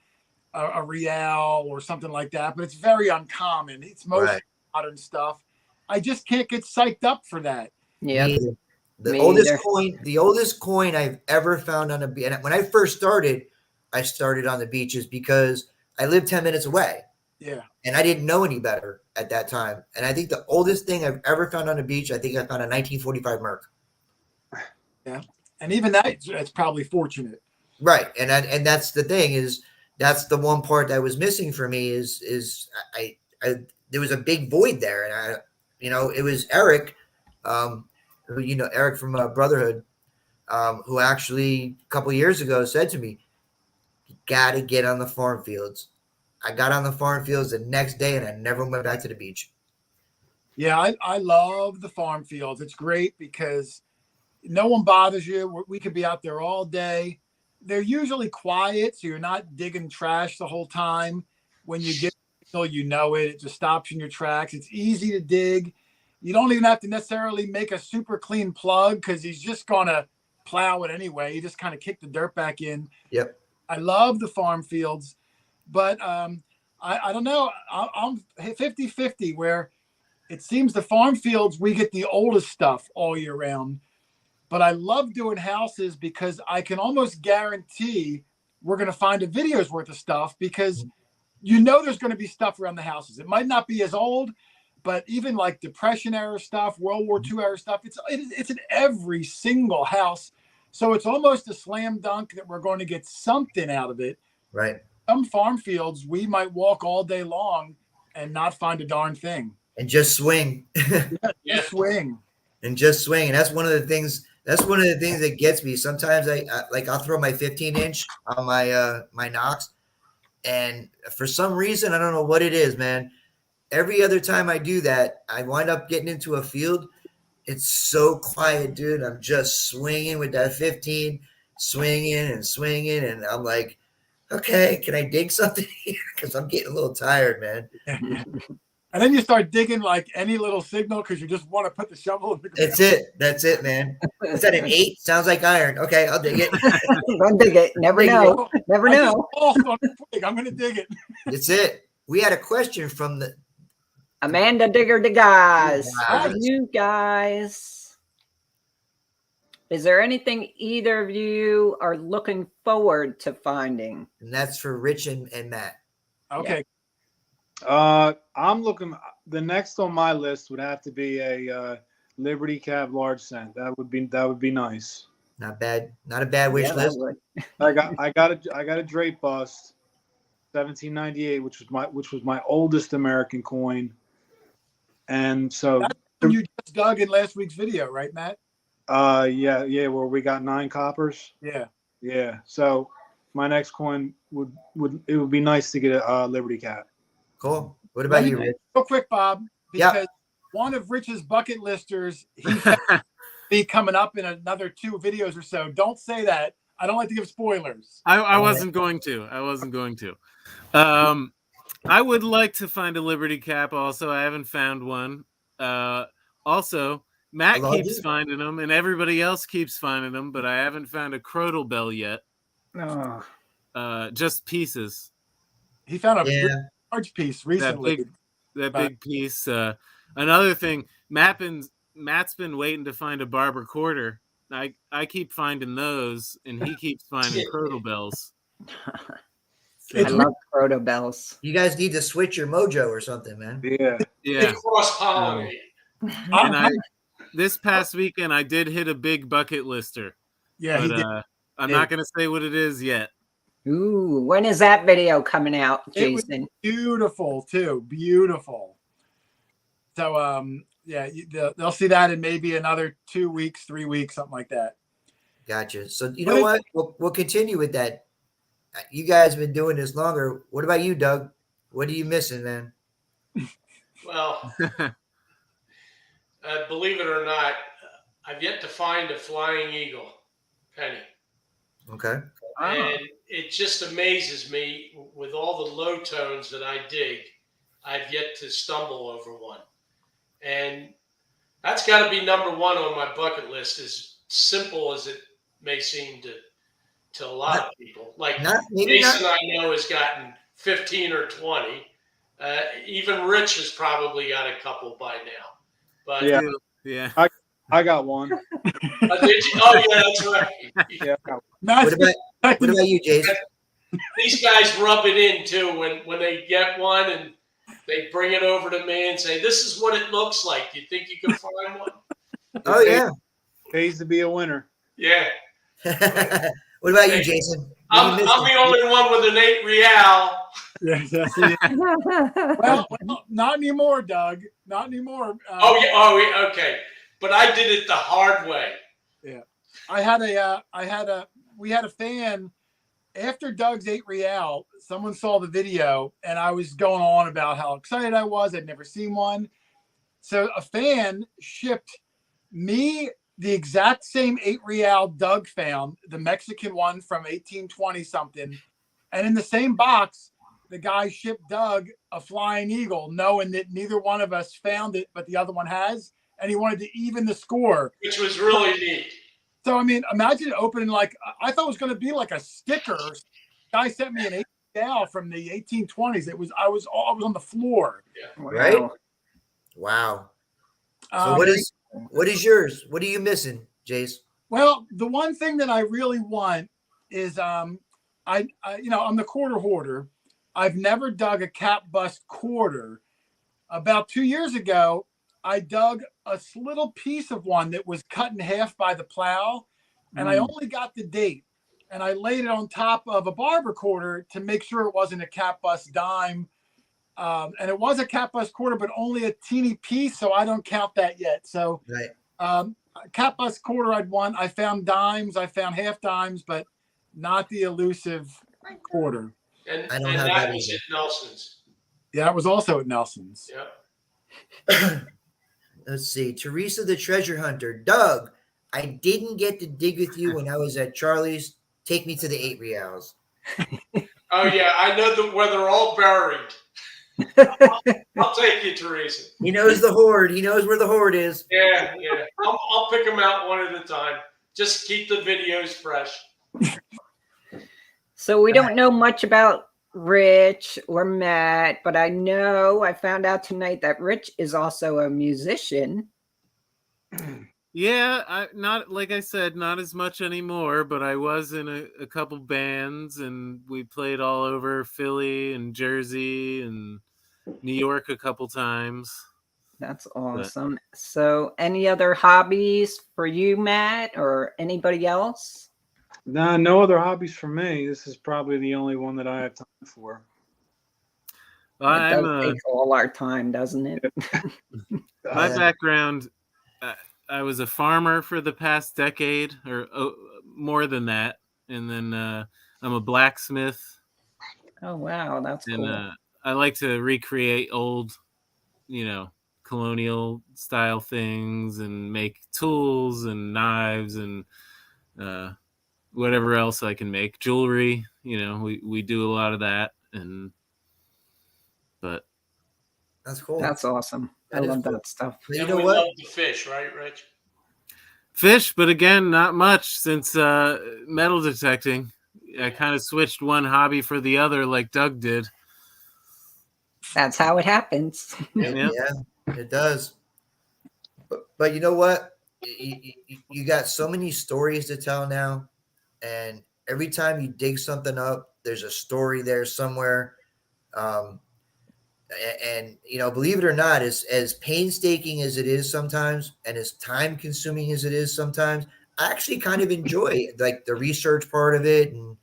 a real or something like that, but it's very uncommon. It's mostly Right. modern stuff. I just can't get psyched up for that. Yeah. Me either. The Me oldest coin I've ever found on a beach. And when I first started, I started on the beaches because I lived 10 minutes away Yeah. and I didn't know any better at that time. And I think the oldest thing I've ever found on a beach, I think I found a 1945 Merc. And even that's probably fortunate. Right. And that's the thing is that's the one part that was missing for me is I there was a big void there. And it was Eric, who, Eric from Brotherhood, who actually a couple years ago said to me, you got to get on the farm fields. I got on the farm fields the next day and I never went back to the beach. Yeah, I love the farm fields. It's great because no one bothers you. We could be out there all day. They're usually quiet, so you're not digging trash the whole time. When you get till you know it, it just stops in your tracks. It's easy to dig. You don't even have to necessarily make a super clean plug because he's just gonna plow it anyway. You just kind of kick the dirt back in. Yep. I love the farm fields, but I don't know. I'm 50-50 where it seems the farm fields, we get the oldest stuff all year round. But I love doing houses because I can almost guarantee we're going to find a video's worth of stuff because you know there's going to be stuff around the houses. It might not be as old, but even like Depression era stuff, World War II era stuff, it's in every single house. So it's almost a slam dunk that we're going to get something out of it. Right. Some farm fields, we might walk all day long and not find a darn thing. And just swing. Just swing. And just swing. And that's one of the things. That's one of the things that gets me. Sometimes I'll throw my 15-inch on my my Knox, and for some reason I don't know what it is, man. Every other time I do that, I wind up getting into a field. It's so quiet, dude. I'm just swinging with that 15, swinging and swinging, and I'm like, okay, can I dig something here? Because I'm getting a little tired, man. And then you start digging like any little signal because you just want to put the shovel in the ground. That's it. That's it, man. Is that an 8? Sounds like iron. Okay, I'll dig it. Don't dig it. Never know. Never I just know. lost on the twig. I'm going to dig it. That's it. We had a question from the Amanda Digger to guys. Wow. For you guys, is there anything either of you are looking forward to finding? and that's for Rich and Matt. Okay. I'm looking. The next on my list would have to be a Liberty Cab large cent. That would be nice. Not bad. Not a bad wish Yeah, that list. would. I got a Drake bust, 1798, which was my oldest American coin, and so That's when you just dug in last week's video, right, Matt? yeah, where we got 9 coppers. Yeah. So my next coin would be nice to get a Liberty Cab. Cool. What about you, Rich? Real quick, Bob, Yeah. because one of Rich's bucket listers, he's be coming up in another 2 videos or so. Don't say that. I don't like to give spoilers. I wasn't going to. I wasn't going to. I would like to find a Liberty Cap. Also, I haven't found one. Also, Matt Hello, keeps dude. finding them, and everybody else keeps finding them, but I haven't found a Crodal Bell yet. Oh, Just pieces. He found a Yeah. really large piece recently. That big piece. Another thing, Matt's been waiting to find a Barber quarter. I keep finding those, and he keeps finding Crodal Bells. I love proto bells. You guys need to switch your mojo or something, man. Yeah. Yeah. Cross pollinate. And this past weekend I did hit a big bucket lister, Yeah, he but did. I'm Hey. not going to say what it is yet. Ooh, when is that video coming out, It was Jason? Beautiful too. Beautiful. So yeah, they'll see that in maybe another 2 weeks, 3 weeks, something like that. Gotcha. So you know what? We'll continue with that. You guys have been doing this longer. What about you, Doug? What are you missing, man? Well, believe it or not, I've yet to find a flying eagle, Penny. Okay. And it just amazes me with all the low tones that I dig. I've yet to stumble over one. And that's got to be number 1 on my bucket list, as simple as it may seem to a lot of people. Like Maybe Jason, not. I know, has gotten 15 or 20. Even Rich has probably got a couple by now. But Yeah. Yeah. I got one. did you? Oh, yeah, that's right. Yeah. I got Matt, What about you, Jason? These guys rub it in too when they get one and they bring it over to me and say, "This is what it looks like. You think you can find one?" Oh yeah. Pays to be a winner. Yeah, What about you, Jason? What are I'm you the missing? only one with an 8 real. yeah, see, well, not anymore, Doug. Not anymore. Oh yeah, okay. But I did it the hard way. We had a fan after Doug's 8 real. Someone saw the video, and I was going on about how excited I was. I'd never seen one, So a fan shipped me the exact same 8 Real Doug found, the Mexican one from 1820 something. And in the same box, the guy shipped Doug a Flying Eagle, knowing that neither one of us found it, but the other one has. And he wanted to even the score. Which was really neat. So, I mean, imagine opening like, I thought it was going to be like a sticker. Guy sent me an 8 Real from the 1820s. I was on the floor. Right? Wow. So what is yours? What are you missing, Jace? Well, the one thing that I really want is I'm the quarter hoarder. I've never dug a cap bust quarter. About 2 years ago, I dug a little piece of one that was cut in half by the plow, and I only got the date. And I laid it on top of a barber quarter to make sure it wasn't a cap bust dime. And it was a cap bust quarter, but only a teeny piece, so I don't count that yet. So cap bust quarter I'd want. I found dimes, I found half dimes, but not the elusive quarter. And I don't have that that was either. at Nelson's. Yeah, it was also at Nelson's. Yeah. Let's see. Teresa the Treasure Hunter. Doug, I didn't get to dig with you when I was at Charlie's. Take me to the 8 Reals. Oh yeah, I know where they're all buried. I'll take you, Teresa. He knows the hoard. He knows where the hoard is. Yeah. I'll pick them out one at a time. Just keep the videos fresh. So we don't know much about Rich or Matt, but I found out tonight that Rich is also a musician. Yeah, not like I said, not as much anymore, but I was in a couple bands, and we played all over Philly and Jersey and New York a couple times. That's awesome. So any other hobbies for you, Matt, or anybody else? Nah, no other hobbies for me. This is probably the only one that I have time for. It does take all our time, doesn't it? My background, I was a farmer for the past decade, or more than that, and then I'm a blacksmith. Oh wow, that's cool. And I like to recreate old, colonial style things and make tools and knives and whatever else I can make. Jewelry, we do a lot of that. But that's cool. That's awesome. I love that stuff. You And know we what? love the fish, right, Rich? Fish, but again, not much since metal detecting. I kind of switched one hobby for the other like Doug did. That's how it happens. Yeah, it does. But you know what? You got so many stories to tell now, and every time you dig something up, there's a story there somewhere. And believe it or not, as painstaking as it is sometimes, and as time consuming as it is sometimes, I actually kind of enjoy like the research part of it, and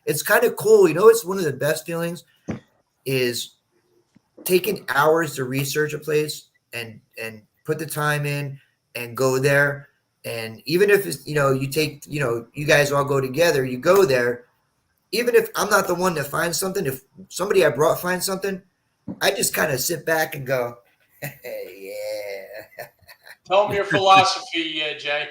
it's kind of cool. It's one of the best feelings is taking hours to research a place and put the time in and go there. And even if it's, you take, you guys all go together, you go there. Even if I'm not the one that finds something, if somebody I brought finds something, I just kind of sit back and go, hey, yeah. Tell them your philosophy, Jay.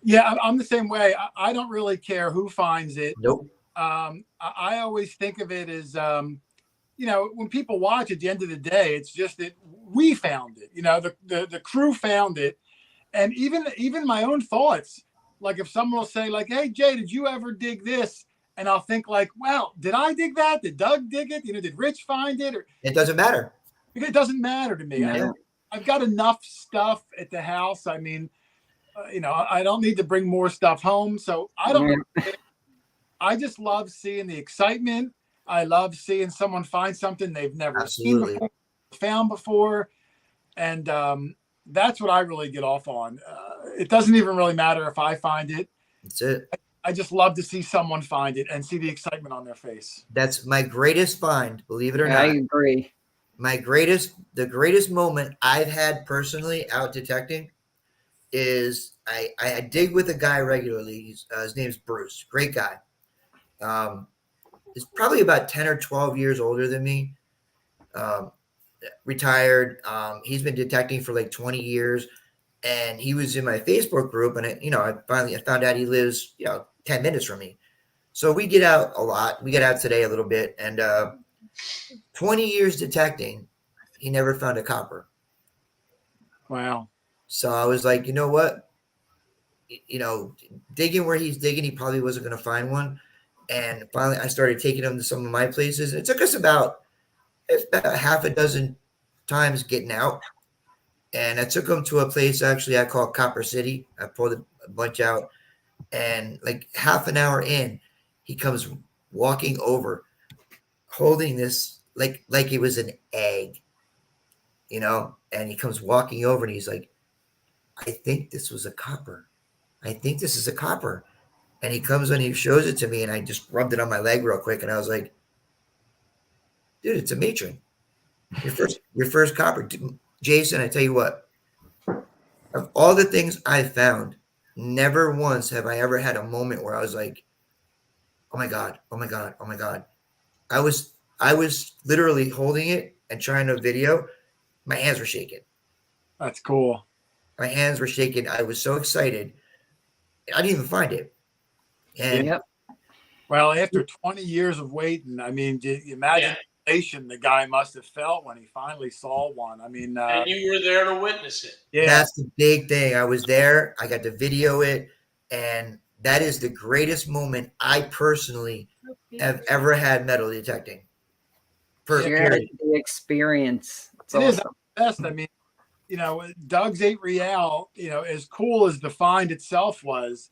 Yeah, I'm the same way. I don't really care who finds it. Nope. I always think of it as, when people watch, at the end of the day, it's just that we found it. The crew found it, and even my own thoughts. Like if someone will say, like, "Hey, Jay, did you ever dig this?" And I'll think like, well, did I dig that? Did Doug dig it? Did Rich find it? Or It doesn't matter. it doesn't matter to me. No. I've got enough stuff at the house. I mean, I don't need to bring more stuff home. So I don't. I just love seeing the excitement. I love seeing someone find something they've never seen before, found before, and that's what I really get off on. It doesn't even really matter if I find it. That's it. I just love to see someone find it and see the excitement on their face. That's my greatest find, believe it or not. I agree. The greatest moment I've had personally out detecting is I dig with a guy regularly. His name's Bruce. Great guy. He's probably about 10 or 12 years older than me. retired. He's been detecting for like 20 years, and he was in my Facebook group. And I found out he lives 10 minutes from me. So we get out a lot. We get out today a little bit, and 20 years detecting, he never found a copper. Wow. So I was like, you know what? Digging where he's digging, he probably wasn't going to find one. And finally, I started taking him to some of my places. And it took us about half a dozen times getting out. And I took him to a place actually I call Copper City. I pulled a bunch out. And like half an hour in, he comes walking over, holding this like it was an egg, and he comes walking over and he's like, I think this was a copper. I think this is a copper. And he comes and he shows it to me, and I just rubbed it on my leg real quick, and I was like, dude, it's a matron. Your first copper. Jason, I tell you what, of all the things I've found, never once have I ever had a moment where I was like, oh my God, oh my God, oh my God. I was literally holding it and trying to video. My hands were shaking. That's cool. My hands were shaking. I was so excited. I didn't even find it. And Yep. Well, after 20 years of waiting, I mean, do you imagine the elation the guy must have felt when he finally saw one? I mean, And you were there to witness it. yeah, that's the big thing. I was there. I got to video it. And that is the greatest moment I personally have ever had metal detecting. Share the experience. It's it is awesome. the best. I mean, Doug's 8 Real, as cool as the find itself was,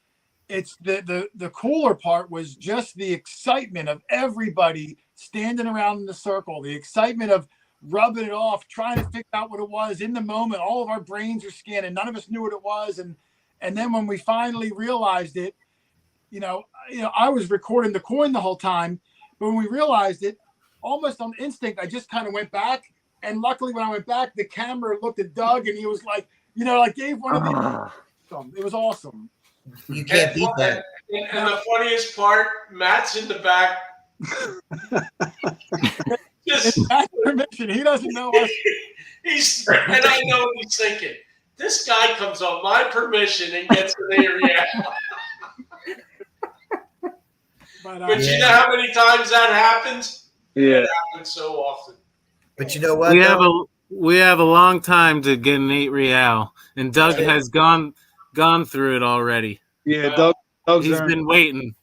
it's the cooler part was just the excitement of everybody standing around in the circle, the excitement of rubbing it off, trying to figure out what it was in the moment. All of our brains are scanning. None of us knew what it was. And then when we finally realized it, I was recording the coin the whole time, but when we realized it, almost on instinct, I just kind of went back. And luckily, when I went back, the camera looked at Doug, and he was like, gave one of the. It was awesome. You can't beat that. And the funniest part, Matt's in the back. It's Matt's permission. He doesn't know us. And I know what he's thinking. This guy comes on my permission and gets an area. But you know how many times that happens? Yeah. It happens so often. But you know what? We have a long time to get an 8 Real, and Doug has gone through it already. Yeah, Doug's He's been waiting.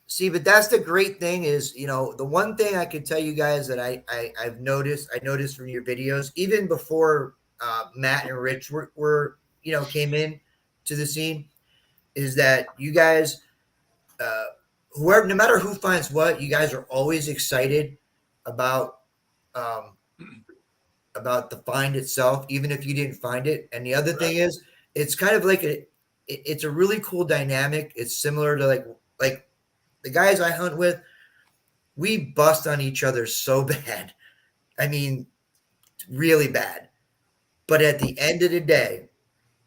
See, but that's the great thing is, the one thing I can tell you guys that I noticed from your videos, even before Matt and Rich were came in to the scene, is that you guys, whoever, no matter who finds what, you guys are always excited about the find itself, even if you didn't find it. And the other thing is, it's kind of like it's a really cool dynamic. It's similar to like the guys I hunt with, we bust on each other so bad. I mean, really bad. But at the end of the day,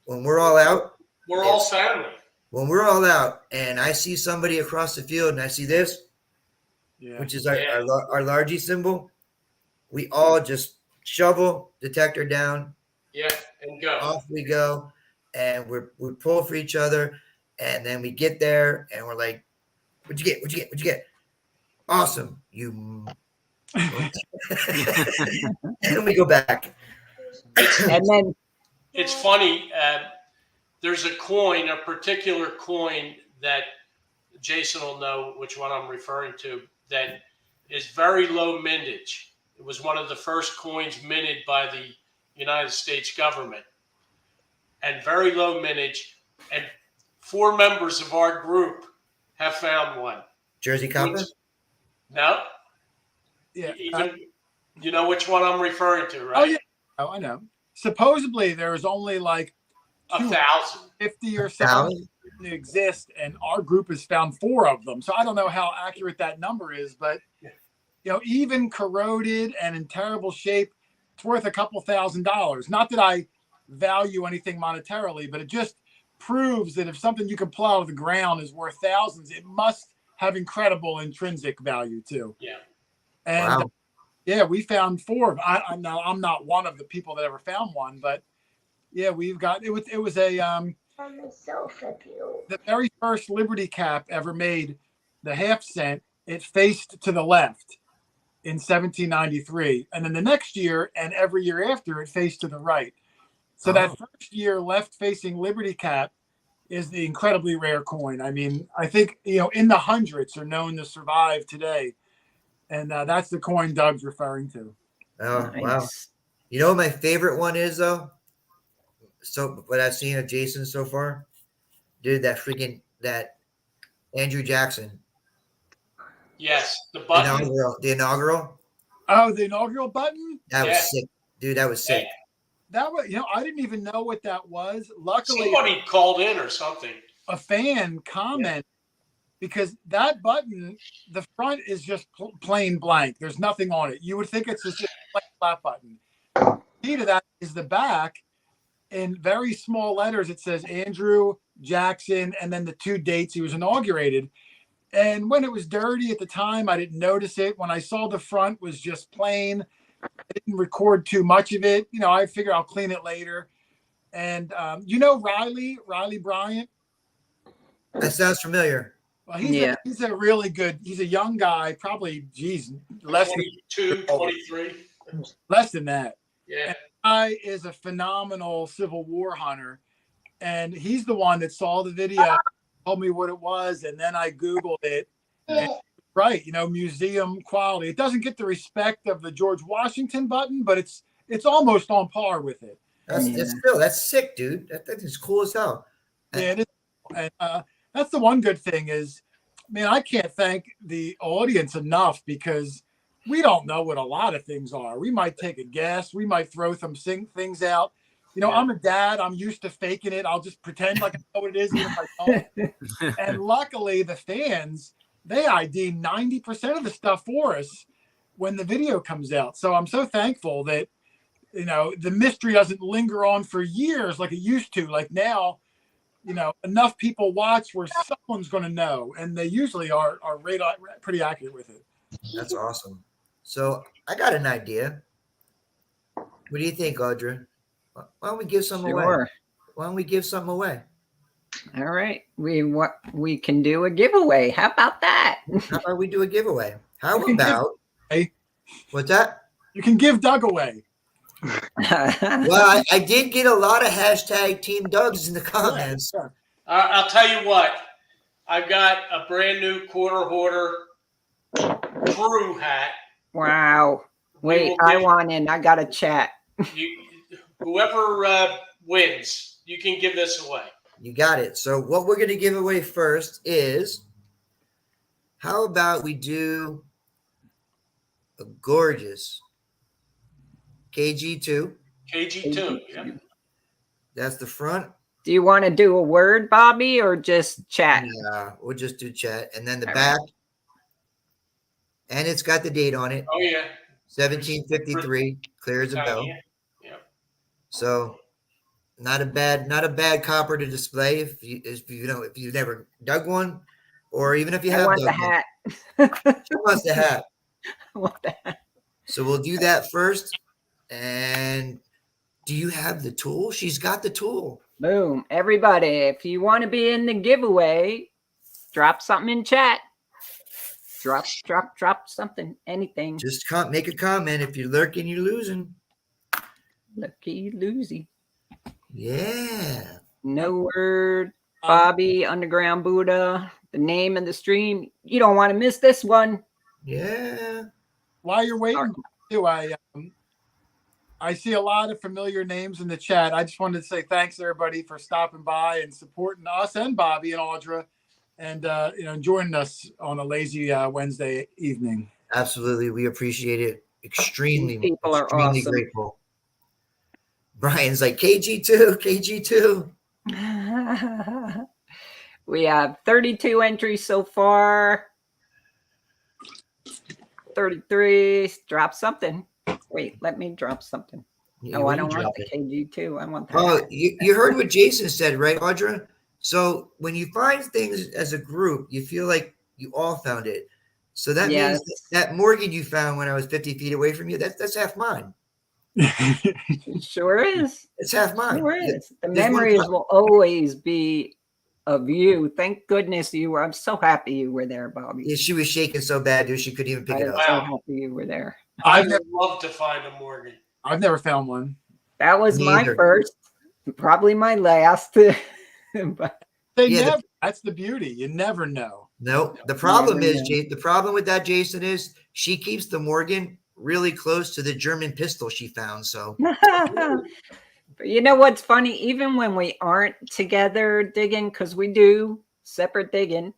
when we're all out, we're all family. When we're all out and I see somebody across the field and I see this, which is our largest symbol, we all just shovel, detector down. Yeah, and go. Off we go. And we pull for each other. And then we get there and we're like, what'd you get? What'd you get? What'd you get? Awesome. And we go back. And then it's funny. There's a particular coin that Jason will know which one I'm referring to, that is very low mintage. It was one of the first coins minted by the United States government, and very low mintage. And 4 members of our group have found one. Jersey copper? No. Yeah. You know which one I'm referring to, right? Oh, yeah. Oh, I know. Supposedly there was only like 1,050 or something that exist, and our group has found 4 of them. So I don't know how accurate that number is, but even corroded and in terrible shape, it's worth a couple $1,000s. Not that I value anything monetarily, but it just proves that if something you can pull out of the ground is worth thousands, it must have incredible intrinsic value too. Yeah. And Yeah, we found 4. I'm not one of the people that ever found one, but yeah, we've got it. Was a the very first Liberty Cap ever made, the half cent. It faced to the left in 1793, and then the next year and every year after, it faced to the right. So that first year left-facing Liberty Cap is the incredibly rare coin. I mean, I think in the hundreds are known to survive today. And that's the coin Doug's referring to. Oh, Nice. wow. You know what my favorite one is, though? So, what I've seen of Jason so far? Dude, that Andrew Jackson. Yes, the button. The inaugural. Oh, the inaugural button? That Yeah. was sick. Dude, that was sick. That was, I didn't even know what that was. Luckily, Somebody called in or something. a fan commented because that button, the front is just plain blank. There's nothing on it. You would think it's just a plain flat button. The key to that is the back. In very small letters, it says Andrew Jackson and then the 2 dates he was inaugurated. And when it was dirty at the time, I didn't notice it. When I saw the front was just plain, I didn't record too much of it. I figure I'll clean it later. And Riley Bryant? That sounds familiar. Well, he's a really good, he's a young guy, probably, less 22, 23. less than that. Yeah. And the guy is a phenomenal Civil War hunter. And he's the one that saw the video, told me what it was, and then I Googled it. And right, museum quality. It doesn't get the respect of the George Washington button, but it's almost on par with it. That's sick, dude. That is cool as hell. Yeah, it is. And that's the one good thing is, man, I can't thank the audience enough because we don't know what a lot of things are. We might take a guess. We might throw some things out. I'm a dad. I'm used to faking it. I'll just pretend like I know what it is, even if I don't. And luckily, the fans, they ID 90% of the stuff for us when the video comes out. So I'm so thankful that, the mystery doesn't linger on for years like it used to. Like now, enough people watch where someone's going to know, and they usually are pretty accurate with it. That's awesome. So I got an idea. What do you think, Audra? Why don't we give something away? Sure. Why don't we give something away? All right. We can do a giveaway. How about that? How about we do a giveaway? How You can give about away. what's that? You can give Doug away. Well, I did get a lot of hashtag Team Dougs in the comments. Yeah, sure. I'll tell you what. I've got a brand new quarter hoarder crew hat. Wow. Wait, I want in. I got a chat. Whoever wins, you can give this away. You got it. So what we're going to give away first is, how about we do a gorgeous KG2. KG2. Yeah. That's the front. Do you want to do a word, Bobby, or just chat? Yeah, we'll just do chat. And then the All back. And it's got the date on it. Oh, yeah. 1753, clear as a bell. Yeah. Yeah. So not a bad copper to display if you've never dug one, or even if you I have want the dug one. hat. She wants the hat. I want the hat. So we'll do that first. And do you have the tool? She's got the tool. Boom. Everybody, if you want to be in the giveaway, drop something in chat. Drop something, anything. Just make a comment. If you're lurking, you're losing. Lucky Lucy. Yeah. No word, Bobby, Underground Buddha, the name of the stream. You don't want to miss this one. Yeah. While you're waiting, too, I see a lot of familiar names in the chat. I just wanted to say thanks to everybody for stopping by and supporting us and Bobby and Audra, and joining us on a lazy Wednesday evening. Absolutely. We appreciate it extremely. People are extremely awesome. grateful. Brian's like, KG2. We have 32 entries so far. 33. Drop something. Wait, let me drop something. Yeah, Oh, I we don't want drop the it. KG2. I want that. Oh, you heard what Jason said, right, Audra? So when you find things as a group, you feel like you all found it. So that Yes. means that Morgan you found when I was 50 feet away from you, that's half mine. It sure is. It's half mine. Sure is. The There's one memories problem. will always be of you. Thank goodness you were. I'm so happy you were there, Bobby. Yeah, she was shaking so bad, dude, she couldn't even pick I it am up. so Wow. happy you were there. I I've would love to find a Morgan. never found one. That was my Neither. first, probably my last. But They Yeah, never. That's the beauty. You never know. No, the problem Never is, know. the problem with that, Jason, is she keeps the Morgan really close to the German pistol she found. So but you know what's funny? Even when we aren't together digging, because we do separate digging,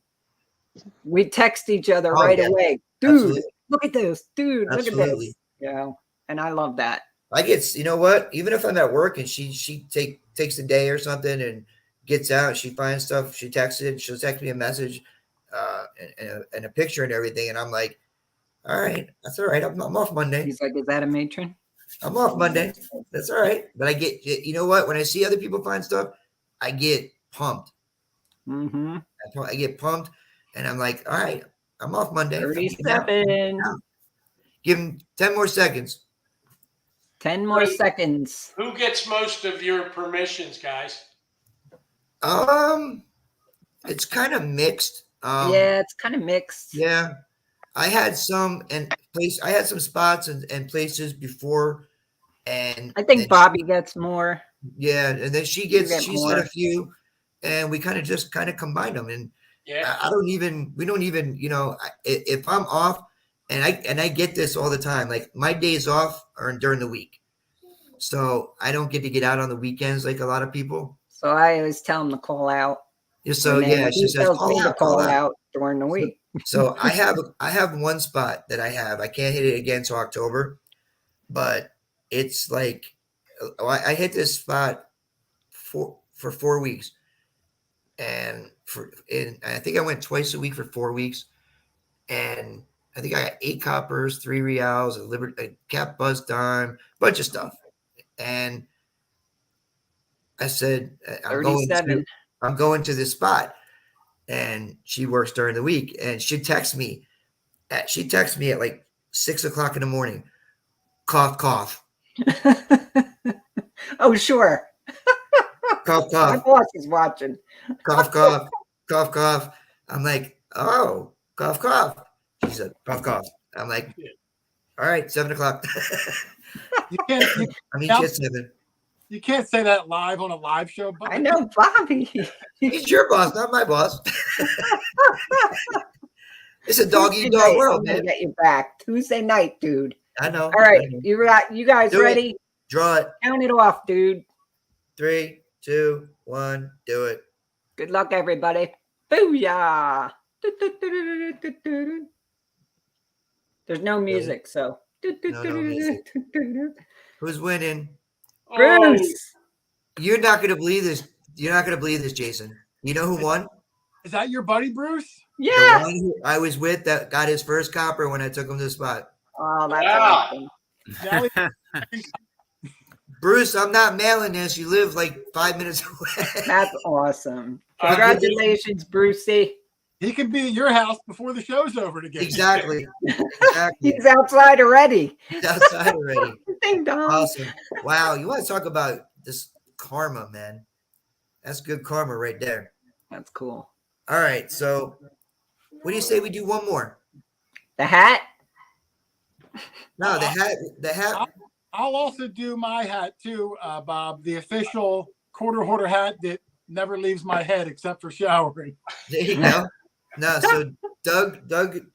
we text each other Oh, right yeah. away. Dude, Absolutely. look at this. Dude, look at Absolutely. this. You know, and I love that. I get, you know what? Even if I'm at work and she takes a day or something and gets out, she finds stuff, she texts it, she'll text me a message, and a picture and everything, and I'm like, all right, that's all right. I'm off Monday. He's like, is that a matron? I'm off Monday. That's all right. But I get, you know what? When I see other people find stuff, I get pumped. Mm-hmm. I get pumped, and I'm like, all right, I'm off Monday. I'm getting out. 37. Give him 10 more seconds. 10 more seconds. Who gets most of your permissions, guys? It's kind of mixed. Yeah, it's kind of mixed. Yeah, I had some I had some spots and places before, and I think then Bobby gets more. yeah, and then she get said more. a few, and we kind of combined them, and Yeah. we don't even, if I'm off, and I get this all the time, like my days off are during the week, so I don't get out on the weekends like a lot of people. So I always tell him to call out. So and then yeah, he she says tells me to call out. out during the week. So I have one spot that I can't hit it again till October, but it's like I hit this spot for 4 weeks, and I think I went twice a week for 4 weeks, and I think I got 8 coppers, 3 reals, a cap buzz dime, bunch of stuff, and I said I'm 37. going to this spot, and she works during the week, and she texts me at like 6 o'clock in the morning. Cough, cough, Oh, sure. cough, My cough, boss is watching. cough, cough, cough, cough. I'm like, oh, cough, cough. She said, cough, cough. I'm like, all right, 7 o'clock. You can't. I mean, she's 7. You can't say that live on a live show. But I know, Bobby. He's your boss, not my boss. It's a dog Tuesday eat night, dog I'm world, gonna man. get you back. Tuesday night, dude. I know. All right, I know. you guys Do it. ready? Draw it. Count it off, dude. 3, 2, 1. Do it. Good luck, everybody. Booyah! There's no music, so. No music. Who's winning? Bruce. You're not gonna believe this. You're not gonna believe this, Jason. You know who won? is that your buddy Bruce? The Yeah. one who I was with that got his first copper when I took him to the spot. Oh, that's Wow. awesome. Now he- Bruce, I'm not mailing this. You live like 5 minutes away. That's awesome. Uh, Congratulations, Brucey. he can be at your house before the show's over to get you. Exactly. Exactly. He's outside already. He's outside already. Ding dong. Awesome. Wow. You want to talk about this karma, man? That's good karma right there. That's cool. All right. So, what do you say we do one more? The hat. No, the hat. I'll also do my hat too, Bob. The official quarter hoarder hat that never leaves my head except for showering. There you go. No, so Doug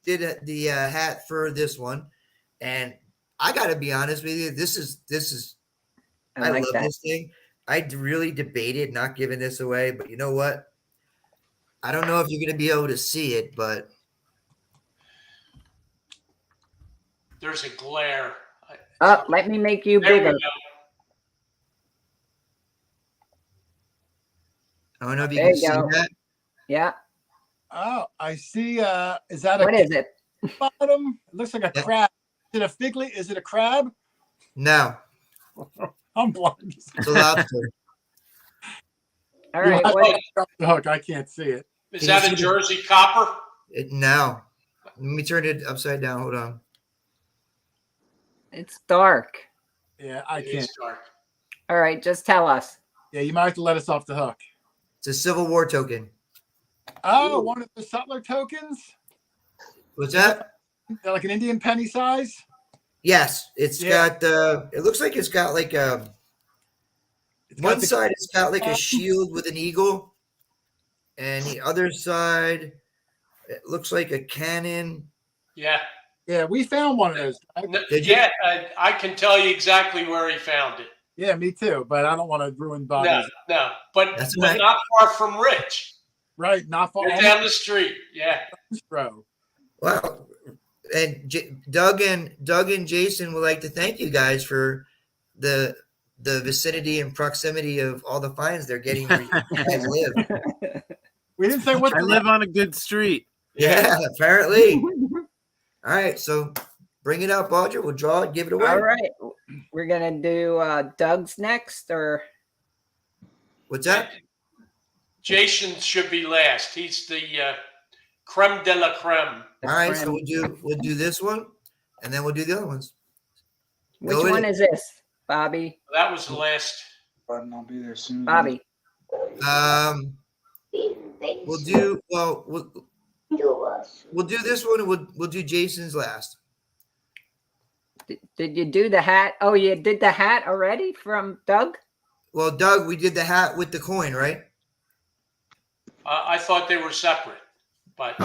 did the hat for this one, and I got to be honest with you. This is I I like love that. this thing. I really debated not giving this away, but you know what? I don't know if you're going to be able to see it, but There's a glare. Oh, let me make you There we bigger. go. I don't know if you There can you see go. that. Yeah. Oh, I see. Is that a What is it? bottom? It looks like a Yeah. crab. Is it a fig leaf? Is it a crab? No, I'm blind. it's a lobster. All right. You'll What, have to drop the hook. I can't see it. Is Can that you a see the- Jersey copper? No, Let me turn it upside down. Hold on. It's dark. Yeah, I It can't. is dark. All right, just tell us. Yeah, you might have to let us off the hook. It's a Civil War token. Oh, one of the Sutler tokens? What's that? They're like an Indian penny size? Yes, it's Yeah. got. It looks like it's got like a. It's got One the- side it's got like a shield with an eagle, and the other side it looks like a cannon. Yeah. Yeah, we found one of those. Right? Did you? Yeah, I can tell you exactly where he found it. Yeah, me too. But I don't want to ruin No, Bobby's. no, but, That's but right. not far from Rich. Right, not far. They're down the street. Yeah. Row. Wow. And Doug and Jason would like to thank you guys for the vicinity and proximity of all the fines they're getting where you guys live. We didn't say what I the live on a good street. Yeah, apparently. All right, so bring it up, Audrey. We'll draw it, give it away. All right, we're gonna do Doug's next, or What's that? Jason should be last. He's the creme de la creme. All right, so we'll do this one, and then we'll do the other ones. which Go with one it. is this, Bobby? That was the last. Button, I'll be there soon. Bobby. We'll do we'll do this one, and we'll do Jason's last. Did you do the hat? Oh, you did the hat already from Doug? Well, Doug, we did the hat with the coin, right? I thought they were separate, but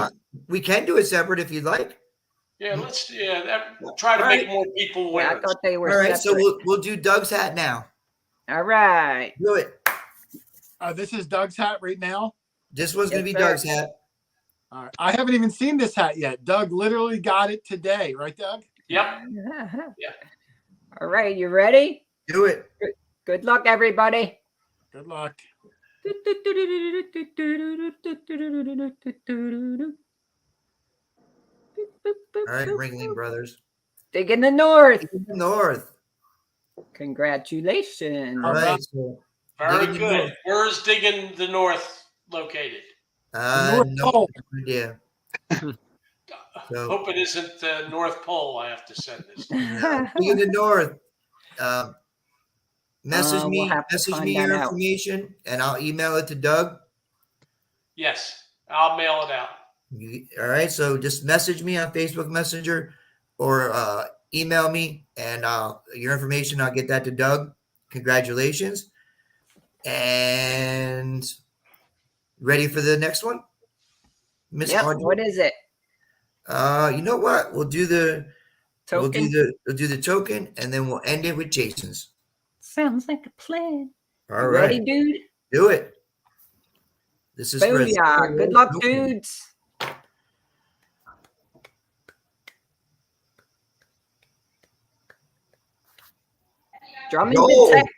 We can do it separate if you'd like. yeah, try to make more people Yeah, I winners. thought they were All right, so separate. we'll do Doug's hat now. All right. Do it. This is Doug's hat right now. This one's gonna Yes, be sir. Doug's hat. All right. I haven't even seen this hat yet. Doug literally got it today, right, Doug? Yep. Yeah. All right, you ready? Do it. Good luck, everybody. Good luck. All right, Ringling Brothers. Dig in the north. North. Congratulations. All right. So, Very Digging the good. North. Where is Digging the North located? North no Pole. idea. So, Hope it isn't the North Pole. I have to send this. Digging the North. Message We'll me. have to Message find me that your out. information, and I'll email it to Doug. Yes, I'll mail it out. All right. So just message me on Facebook Messenger or email me, and your information. I'll get that to Doug. Congratulations. And ready for the next one, Miss Yep. Audrey? What is it? You know what? We'll do the Token? we'll do the token, and then we'll end it with Jason's. Sounds like a plan. All right, Ready, dude? do it. This is for a Booyah. Good luck, token. dudes. Drummond Joel. detect,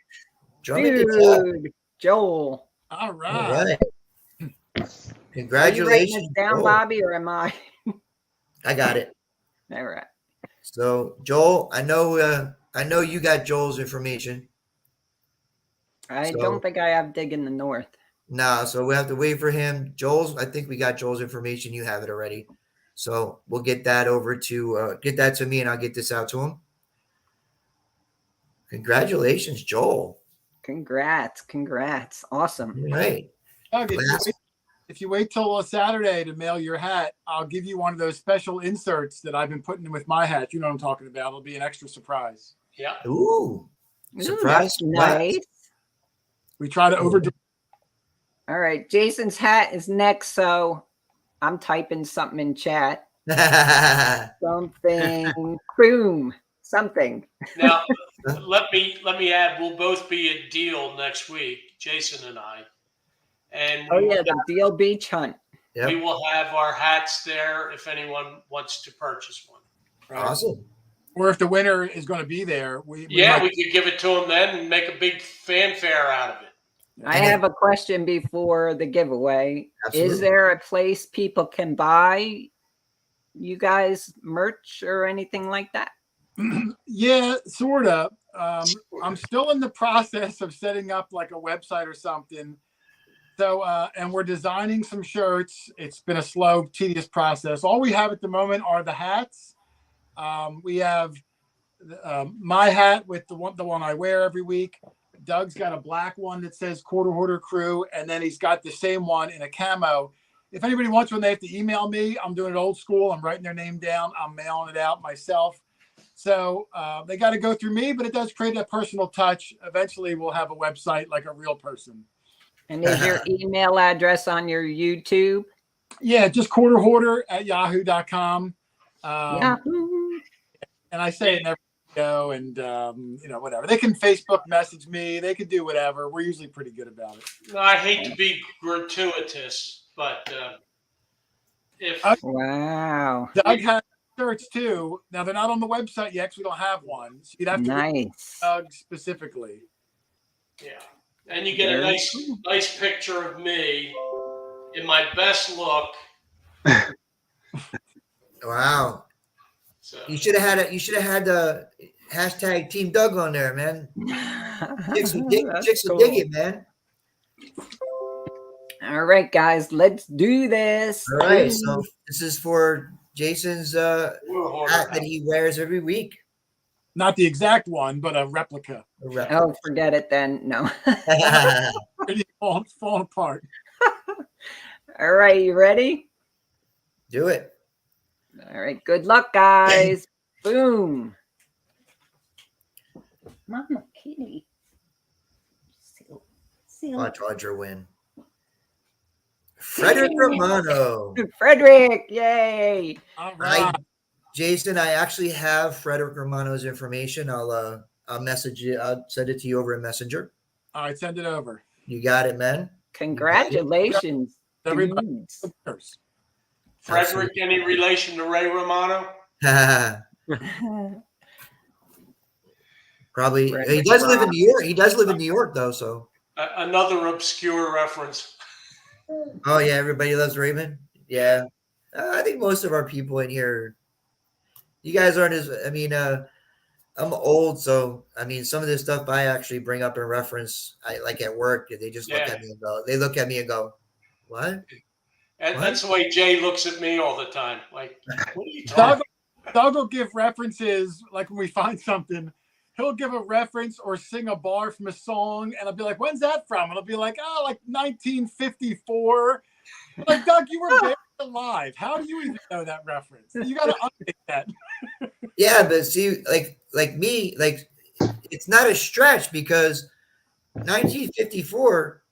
Drummond detect. dude. Joel. All All right. right. Are you writing Congratulations, this down, Joel. Bobby, or am I? I got it. All right. So, Joel, I know you got Joel's information. I So- don't think I have Dig in the North. No, so we have to wait for him. Joel's, I think we got Joel's information. You have it already. So we'll get that over to get that to me, and I'll get this out to him. Congratulations, Joel. Congrats. Awesome. All right. Doug, Last- if you wait till Saturday to mail your hat, I'll give you one of those special inserts that I've been putting in with my hat. You know what I'm talking about. It'll be an extra surprise. Yeah. Ooh. Ooh, Surprise, that's nice. We try to overdo. All right. Jason's hat is next, so I'm typing something in chat. Something. Boom. Something. Now, let me add. We'll both be at Deal next week, Jason and I, and Oh yeah, the Deal Beach Hunt. Yep. we will have our hats there if anyone wants to purchase one. Awesome. Or if the winner is going to be there, we Yeah, we could give it to them then and make a big fanfare out of it. I have a question before the giveaway. Absolutely. Is there a place people can buy you guys merch or anything like that? Yeah, sort of. I'm still in the process of setting up like a website or something. So, and we're designing some shirts. It's been a slow, tedious process. All we have at the moment are the hats. We have my hat with the one I wear every week. Doug's got a black one that says Quarter Hoarder Crew, and then he's got the same one in a camo. If anybody wants one, they have to email me. I'm doing it old school. I'm writing their name down. I'm mailing it out myself. So they got to go through me, but it does create a personal touch. Eventually, we'll have a website like a real person. And is your email address on your YouTube? Yeah, just quarterhoarder@yahoo.com. Yahoo. And I say it in every video, and whatever. They can Facebook message me. They can do whatever. We're usually pretty good about it. No, I hate to be gratuitous, but if Wow. Doug has shirts too. Now they're not on the website yet because we don't have one. So you'd have to go to Nice. Doug specifically. yeah, and you get a Very nice picture of me in my best look. Wow. So You should have had the hashtag Team Doug on there, man. Chicks will dig That's it, man. All right, guys, let's do this. All right, so this is for Jason's we're hoarding. hat that he wears every week. Not the exact one, but a replica. A rep. Oh, forget it then. No. Pretty falling apart. All right, you ready? Do it. All right, good luck, guys. Boom. Mama kitty. Watch Audra win. Frederick Romano. Frederick, yay. All right. Jason, I actually have Frederick Romano's information. I'll message you. I'll send it to you over a messenger. All right, send it over. You got it, man. Congratulations. Everybody. dudes. Frederick, any relation to Ray Romano? Probably. He Frederick does live in Romano. New York. He does live in New York, though. So. Another obscure reference. Oh yeah, everybody loves Raymond. Yeah, I think most of our people in here. You guys aren't as. I mean, I'm old, so I mean, some of this stuff I actually bring up in reference. I like at work. They just look Yeah. at me and go. They look at me and go, "What?" And What? that's the way Jay looks at me all the time. Like, what are you talking Doug will give references, like when we find something, he'll give a reference or sing a bar from a song, and I'll be like, "When's that from?" And I'll be like, "Oh, like 1954." I'm like, Doug, you were very alive. How do you even know that reference? You got to update that. Yeah, but see, like me, like it's not a stretch because 1954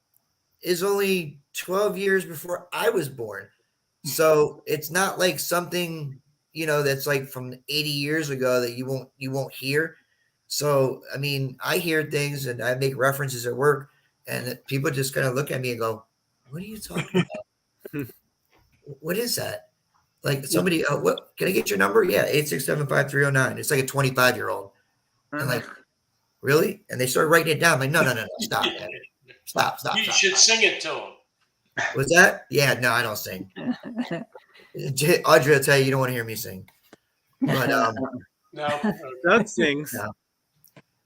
is only 12 years before I was born. So it's not like something, that's like from 80 years ago that you won't hear. So, I mean, I hear things and I make references at work and people just kind of look at me and go, "What are you talking about? What is that?" Like somebody, what, can I get your number? Yeah. 8675309. It's like a 25-year-old. And like, really? And they start writing it down. I'm like, no, stop, man. Stop. You should sing it to him. Was that? Yeah, no, I don't sing. Audrey will tell you don't want to hear me sing. But No. Doug sings. No.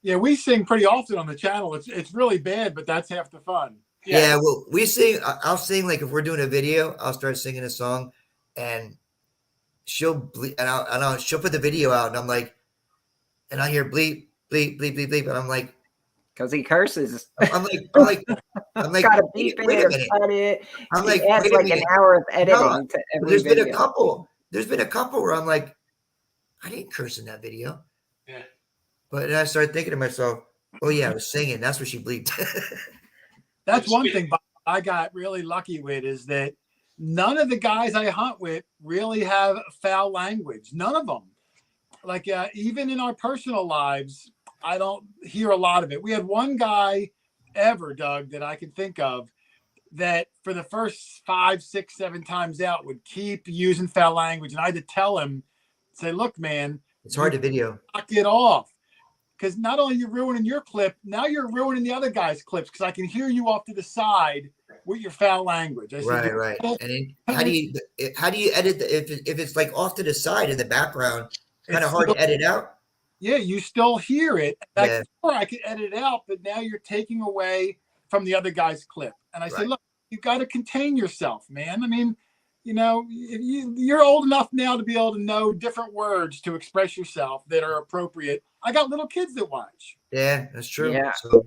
Yeah, we sing pretty often on the channel. It's really bad, but that's half the fun. yeah, well, we sing. I'll sing like if we're doing a video, I'll start singing a song, and she'll bleep, and she'll put the video out, and I'm like, and I hear bleep, bleep, bleep, bleep, bleep, and I'm like, Because he curses. I'm like, Gotta beep wait it a or minute. cut it. I'm He like, adds wait a like minute. an hour of editing No, to every There's video. been a couple. There's been a couple where I'm like, I didn't curse in that video. Yeah. But then I started thinking to myself, oh yeah, I was singing. That's what she bleeped. That's one thing I got really lucky with is that none of the guys I hunt with really have foul language. None of them. Like even in our personal lives, I don't hear a lot of it. We had one guy ever, Doug, that I can think of that for the first 5, 6, 7 times out would keep using foul language. And I had to tell him, say, look, man, It's hard to video. knock it off. Because not only are you ruining your clip, now you're ruining the other guy's clips because I can hear you off to the side with your foul language. I said, Right. And then how do you edit if it's like off to the side in the background? Kind of It's hard to still- edit out. Yeah, you still hear it. Yeah. I could edit it out, but now you're taking away from the other guy's clip. And I said, Right. look, you got to contain yourself, man. I mean, you're old enough now to be able to know different words to express yourself that are appropriate. I got little kids that watch. Yeah, that's true. Yeah. So,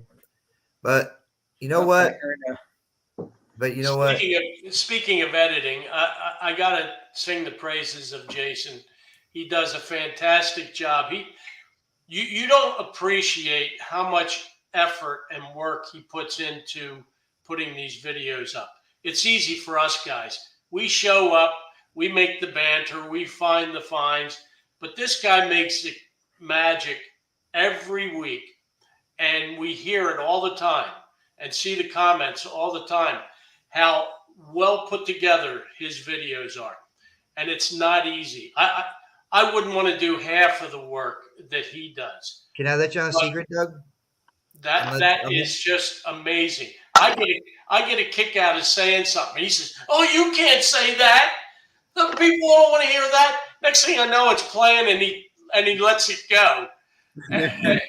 but you know what? I heard But you know what? Speaking of editing, I gotta sing the praises of Jason. He does a fantastic job. You don't appreciate how much effort and work he puts into putting these videos up. It's easy for us guys. We show up, we make the banter, we find the finds, but this guy makes it magic every week, and we hear it all the time and see the comments all the time, how well put together his videos are. And it's not easy. I wouldn't want to do half of the work that he does. Can I let you on a secret, Doug? That is just amazing. I get a kick out of saying something. He says, "Oh, you can't say that. The people don't want to hear that." Next thing I know, it's playing, and he lets it go. And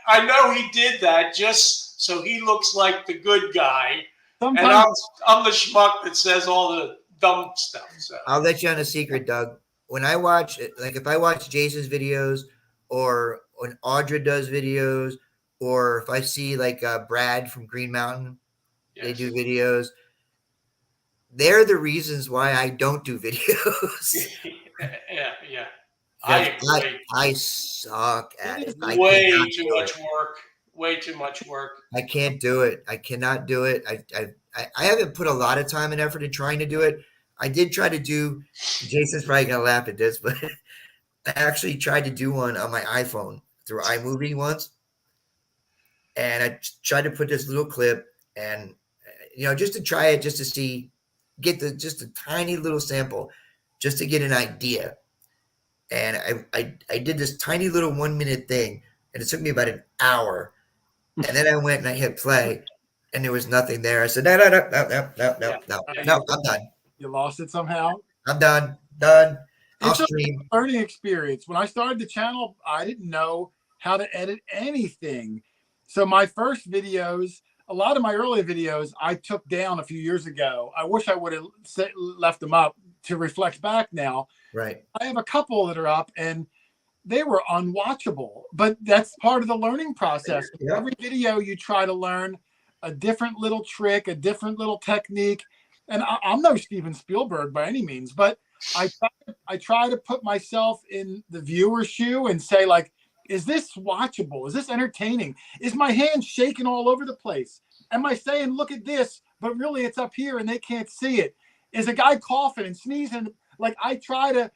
I know he did that just so he looks like the good guy, Sometimes and I'm the schmuck that says all the dumb stuff. So I'll let you on a secret, Doug. When I watch, like, if I watch Jason's videos, or when Audra does videos, or if I see like Brad from Green Mountain, they yes. do videos. They're the reasons why I don't do videos. yeah. I agree. I suck at it. Way too much work. Way too much work. I can't do it. I cannot do it. I haven't put a lot of time and effort in trying to do it. I did try to do. Jason's probably gonna laugh at this, but I actually tried to do one on my iPhone through iMovie once, and I tried to put this little clip, and just to try it, just to see, get just a tiny little sample, just to get an idea. And I did this tiny little 1 minute thing, and it took me about an hour. And then I went and I hit play, and there was nothing there. I said, no, I'm done. you lost it somehow. I'm done. I'll It's a stream. learning experience. When I started the channel, I didn't know how to edit anything. So my first videos, a lot of my early videos, I took down a few years ago. I wish I would have left them up to reflect back now. Right. I have a couple that are up, and they were unwatchable, but that's part of the learning process. Yeah. Every video you try to learn a different little trick, a different little technique. And I'm no Steven Spielberg by any means, but I try to put myself in the viewer's shoe and say, like, is this watchable? Is this entertaining? Is my hand shaking all over the place? Am I saying, look at this, but really it's up here and they can't see it? Is a guy coughing and sneezing? Like, I try to,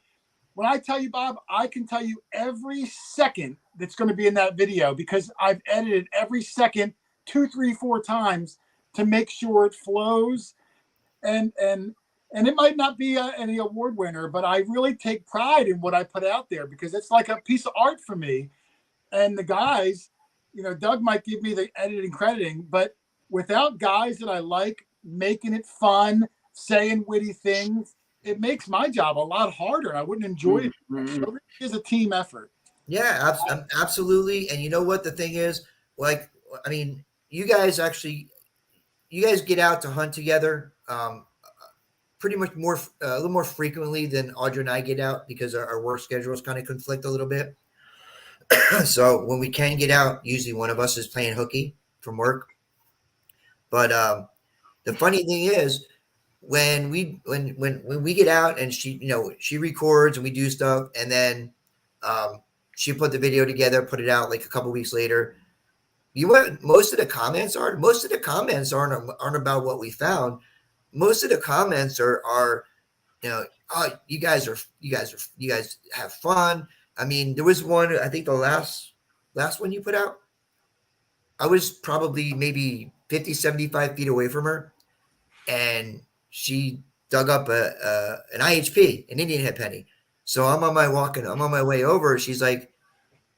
when I tell you, Bob, I can tell you every second that's going to be in that video, because I've edited every second 2, 3, 4 times to make sure it flows. And it might not be any award winner, but I really take pride in what I put out there, because it's like a piece of art for me. And the guys, Doug might give me the editing crediting, but without guys that I like making it fun, saying witty things, it makes my job a lot harder. I wouldn't enjoy it. So it is a team effort. Yeah, absolutely. And you know what the thing is? Like, I mean, you guys get out to hunt together pretty much a little more frequently than Audra and I get out, because our work schedules kind of conflict a little bit. So when we can get out, usually one of us is playing hooky from work. But the funny thing is, when we get out and she records and we do stuff, and then she put the video together, put it out like a couple weeks later. Most of the comments aren't about what we found. Most of the comments are oh, you guys have fun. I mean, there was one, I think the last one you put out, I was probably maybe 50, 75 feet away from her, and she dug up an IHP, an Indian head penny. So I'm on my way over.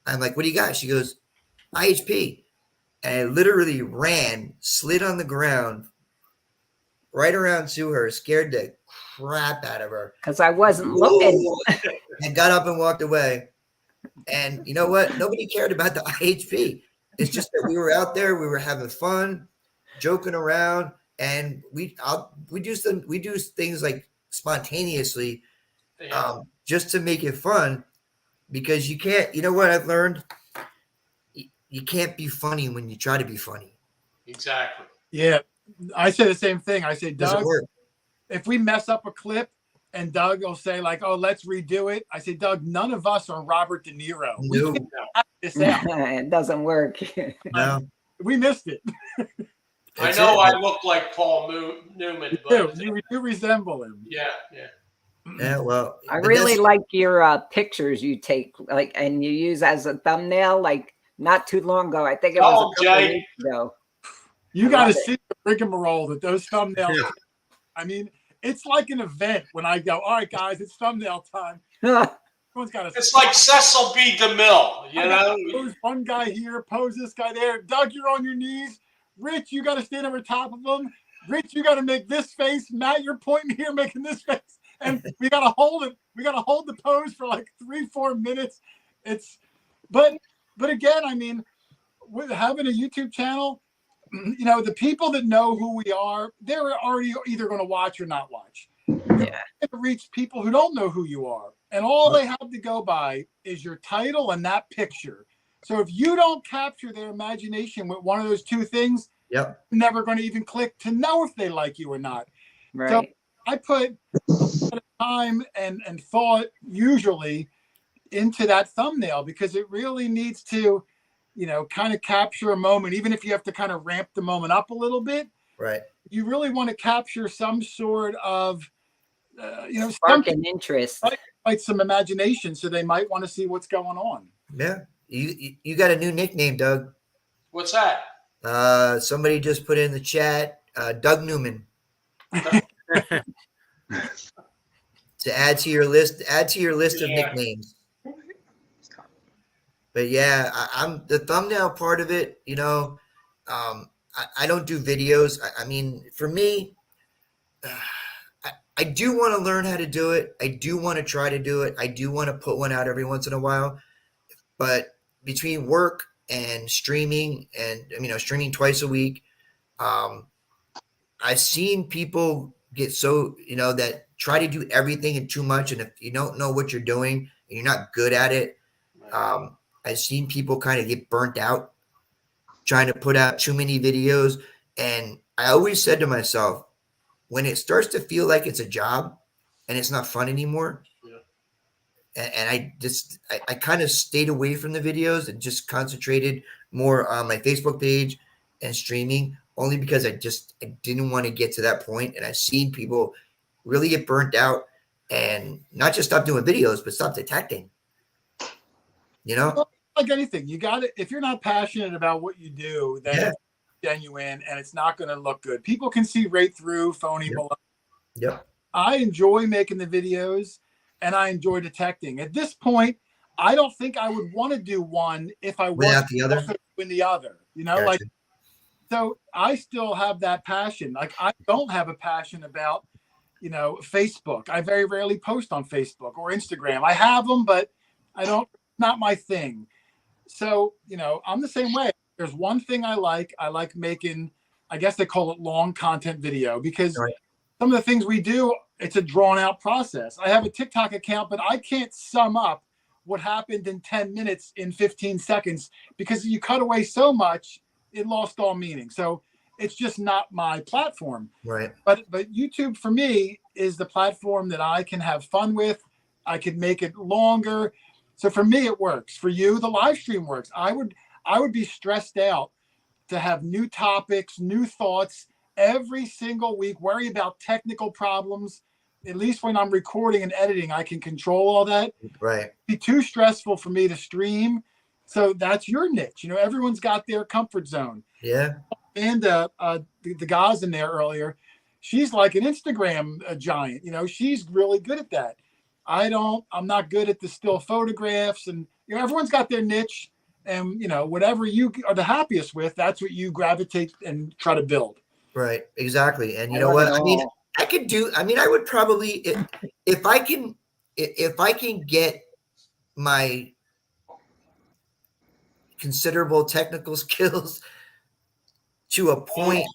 I'm like, what do you got? She goes, IHP. And I literally slid on the ground right around to her, scared the crap out of her. because I wasn't looking. And got up and walked away. And you know what? Nobody cared about the IHP. It's just that we were out there, we were having fun, joking around, and we do things like spontaneously, Yeah. just to make it fun, because you can't. You know what I've learned? You can't be funny when you try to be funny. Exactly. Yeah, I say the same thing. I say, It doesn't Doug, work. if we mess up a clip and Doug will say like, "Oh, let's redo it," I say, Doug, none of us are Robert De Niro. We No, can't act this out. It doesn't work. no. We missed it. I That's know it. I look like Paul Newman, You but do. You do resemble him. yeah, yeah. Yeah, well, I but really that's- like your pictures you take, like, and you use as a thumbnail. Like not too long ago, I think it was Oh, a couple of Jay. weeks ago. You I got to love it. see the rigmarole that those thumbnails. I mean, it's like an event when I go, "All right, guys, it's thumbnail time." Everyone's got to. It's like Cecil B. DeMille, you know. Pose one guy here, pose this guy there. Doug, you're on your knees. Rich, you got to stand over top of him. Rich, you got to make this face. Matt, you're pointing here, making this face, and we got to hold it. We got to hold the pose for like 3-4 minutes. But again, I mean, with having a YouTube channel, you know, the people that know who we are, they're already either going to watch or not watch. Yeah. To reach people who don't know who you are, and all they have to go by is your title and that picture. So if you don't capture their imagination with one of those two things, Yep. they're never going to even click to know if they like you or not. Right. I put a lot of time and thought usually into that thumbnail because it really needs to, you know, kind of capture a moment, even if you have to kind of ramp the moment up a little bit. Right. You really want to capture some sort of, you know, Spark an interest. like some imagination, so they might want to see what's going on. Yeah. You got a new nickname, Doug. What's that? Somebody just put in the chat, Doug Newman. To add to your list of Yeah. nicknames. But yeah, I'm the thumbnail part of it. You know, I don't do videos. I mean, for me, I do want to learn how to do it. I do want to try to do it. I do want to put one out every once in a while. But between work and streaming, and streaming twice a week, I've seen people get so, that try to do everything and too much. And if you don't know what you're doing and you're not good at it, I've seen people kind of get burnt out trying to put out too many videos. And I always said to myself, when it starts to feel like it's a job and it's not fun anymore, and I kind of stayed away from the videos and just concentrated more on my Facebook page and streaming, only because I didn't want to get to that point. And I've seen people really get burnt out and not just stop doing videos, but stop detecting, Like anything, you got it. If you're not passionate about what you do, then it's genuine and it's not going to look good. People can see right through phony baloney. Yep. I enjoy making the videos and I enjoy detecting. At this point, I don't think I would want to do one if I Without wasn't the other? also doing the other. Gotcha. Like, so I still have that passion. Like I don't have a passion about, Facebook. I very rarely post on Facebook or Instagram. I have them, but I don't, not my thing. So, I'm the same way. There's one thing I like making, I guess they call it long content video, because some of the things we do, it's a drawn out process. I have a TikTok account, but I can't sum up what happened in 10 minutes in 15 seconds because you cut away so much, it lost all meaning. So it's just not my platform. Right. But YouTube for me is the platform that I can have fun with. I could make it longer. So for me, it works. For you, the live stream works. I would be stressed out to have new topics, new thoughts every single week, worry about technical problems. At least when I'm recording and editing, I can control all that. Right. It'd be too stressful for me to stream. So that's your niche. Everyone's got their comfort zone. Yeah. And the guys in there earlier, she's like an Instagram giant. She's really good at that. I'm not good at the still photographs, and everyone's got their niche, and whatever you are the happiest with, that's what you gravitate and try to build. Right. Exactly. And you I know love what? it I mean, all. I would probably, if I can get my considerable technical skills to a point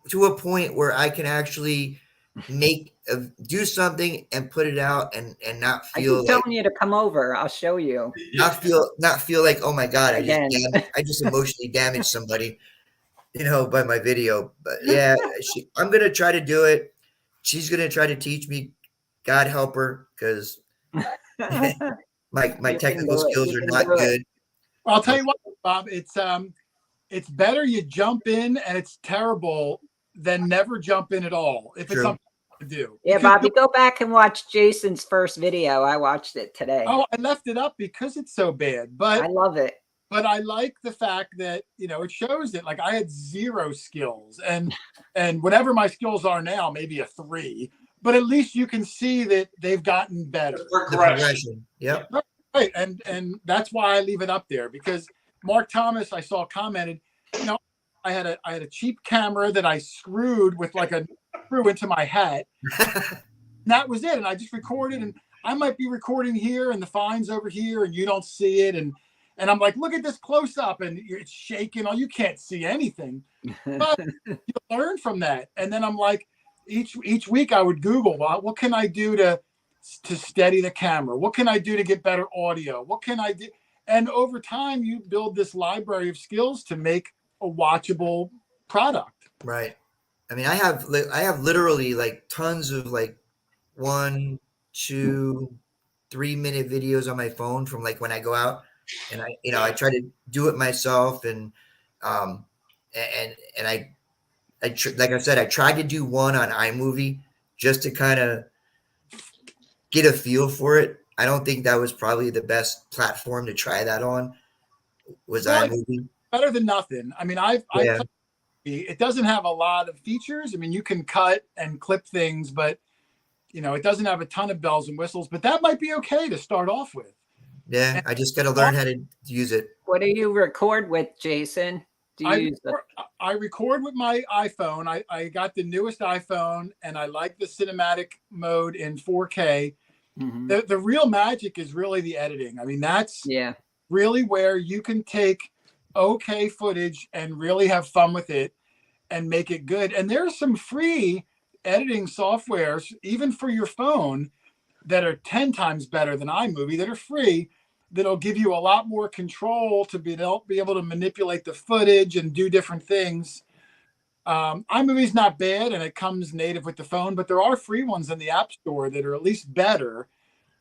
to a point where I can actually do something and put it out and not I feel keep like telling you to come over. I'll show you. not feel like, oh my God, Again. I just emotionally damaged somebody, by my video. But yeah, I'm gonna try to do it. She's gonna try to teach me. God help her, because my You can technical do it. skills You are can not do it. good. Well, I'll tell you what, Bob. It's better you jump in and it's terrible than never jump in at all if it's True. something to do. Yeah, Because Bobby, go back and watch Jason's first video. I watched it today. oh, I left it up because it's so bad. I love it. But I like the fact that it shows that like I had zero skills and whatever my skills are now, maybe a 3. But at least you can see that they've gotten better. The Progression. progression. Yep. Right. And that's why I leave it up there, because Mark Thomas, I saw, commented, I had a cheap camera that I screwed with like a screw into my hat. And that was it. And I just recorded, and I might be recording here and the fine's over here and you don't see it. And I'm like, look at this close up and it's shaking. Oh, you can't see anything. But you learn from that. And then I'm like, each week I would Google, well, what can I do to steady the camera? What can I do to get better audio? What can I do? And over time, you build this library of skills to make a watchable product. Right. I mean, I have literally like tons of like 1, 2, 3-minute videos on my phone from like when I go out, and I try to do it myself, and I like I said, I tried to do one on iMovie just to kind of get a feel for it. I don't think that was probably the best platform to try that on. Was iMovie better than nothing? I mean, it doesn't have a lot of features. I mean, you can cut and clip things, but it doesn't have a ton of bells and whistles. But that might be okay to start off with. Yeah, I just got to learn how to use it. What do you record with, Jason? I record with my iPhone. I got the newest iPhone, and I like the cinematic mode in 4K. Mm-hmm. The real magic is really the editing. I mean, that's really where you can take okay footage and really have fun with it and make it good. And there's some free editing softwares, even for your phone, that are 10 times better than iMovie, that are free, that'll give you a lot more control to be able to manipulate the footage and do different things. iMovie's not bad, and it comes native with the phone, but there are free ones in the App Store that are at least better.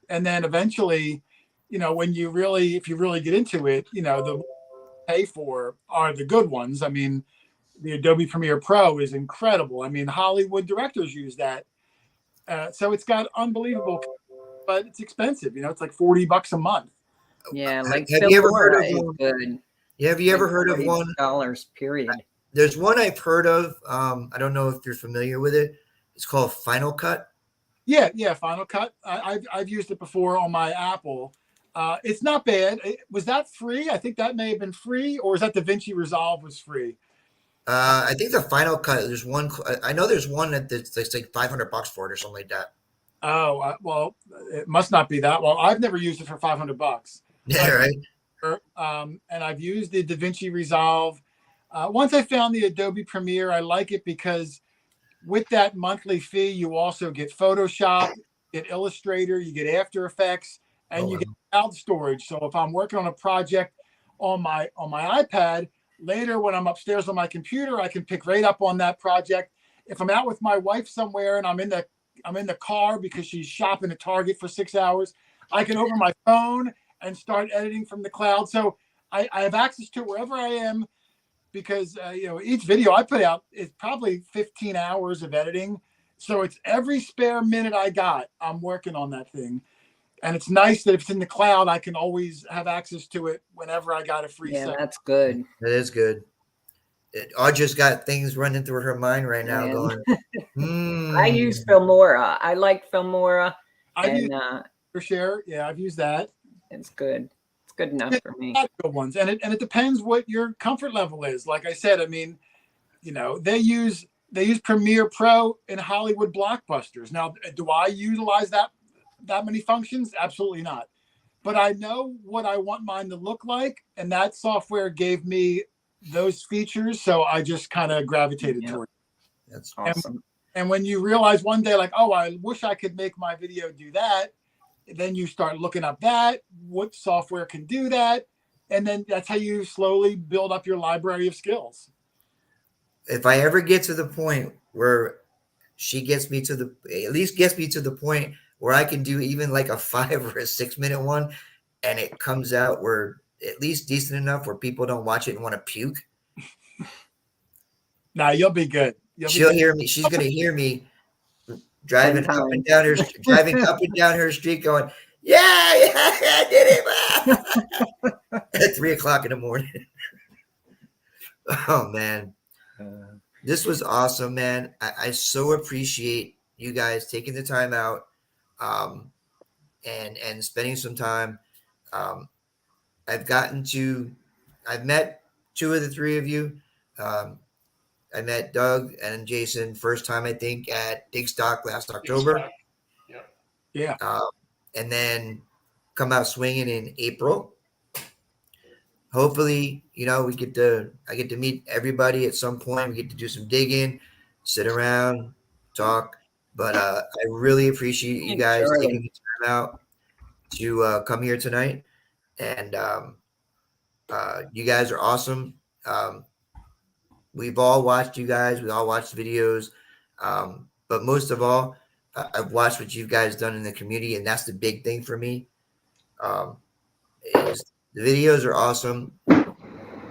And then eventually, if you really get into it, the pay for are the good ones. I mean, the Adobe Premiere Pro is incredible. I mean, Hollywood directors use that. So it's got unbelievable, but it's expensive. It's like $40 a month. Yeah, like have you ever heard of is one? good. Yeah, have you ever heard of one? $40, period. There's one I've heard of. I don't know if you're familiar with it. It's called Final Cut. Yeah, Final Cut. I've used it before on my Apple. It's not bad. Was that free? I think that may have been free, or is that DaVinci Resolve was free? I think the Final Cut. There's one. I know there's one that's like $500 for it or something like that. Oh, well, it must not be that. Well, I've never used it for $500. Yeah, right. And I've used the DaVinci Resolve. Once I found the Adobe Premiere, I like it because with that monthly fee, you also get Photoshop, you get Illustrator, you get After Effects, and you get cloud storage. So if I'm working on a project on my iPad, later when I'm upstairs on my computer, I can pick right up on that project. If I'm out with my wife somewhere and I'm in the car because she's shopping at Target for 6 hours, I can open my phone and start editing from the cloud. So I have access to it wherever I am, because each video I put out is probably 15 hours of editing. So it's every spare minute I got, I'm working on that thing. And it's nice that if it's in the cloud, I can always have access to it whenever I got a free second. That's good. That is good. Audrey's got things running through her mind right now going, I use Filmora. I like Filmora. I've used Share. Yeah, I've used that. It's good. It's good enough for me. Good ones. And it depends what your comfort level is. Like I said, I mean, they use Premiere Pro in Hollywood blockbusters. Now, do I utilize that many functions? Absolutely not. But I know what I want mine to look like, and that software gave me those features, so I just kind of gravitated toward it. That's Awesome. And when you realize one day, like, oh, I wish I could make my video do that, then you start looking up what software can do that. And then that's how you slowly build up your library of skills. if I ever get to the point where she gets me to at least gets me to the point where I can do even like a 5 or a 6 minute one, and it comes out where at least decent enough where people don't watch it and want to puke. Nah, you'll be good. She'll hear me. She's gonna hear me driving up and down her street, going, "Yeah, I did it!" At 3:00 in the morning. Oh man, this was awesome, man. I so appreciate you guys taking the time out, and spending some time. I've met 2 of the 3 of you. I met Doug and Jason first time, I think, at Dig Stock last October. Yeah. And then come out swinging in April. Hopefully, I get to meet everybody at some point. We get to do some digging, sit around, talk. But I really appreciate you guys taking the time out to come here tonight. And you guys are awesome. We've all watched you guys. We all watched videos. But most of all, I've watched what you guys done in the community, and that's the big thing for me. Is the videos are awesome.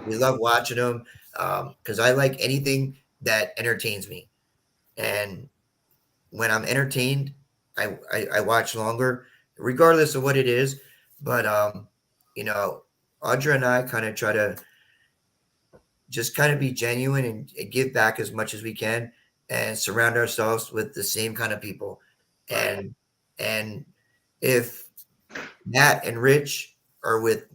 We love watching them because I like anything that entertains me. And when I'm entertained, I watch longer, regardless of what it is. But Audra and I kind of try to just kind of be genuine and give back as much as we can and surround ourselves with the same kind of people. And if Matt and Rich are with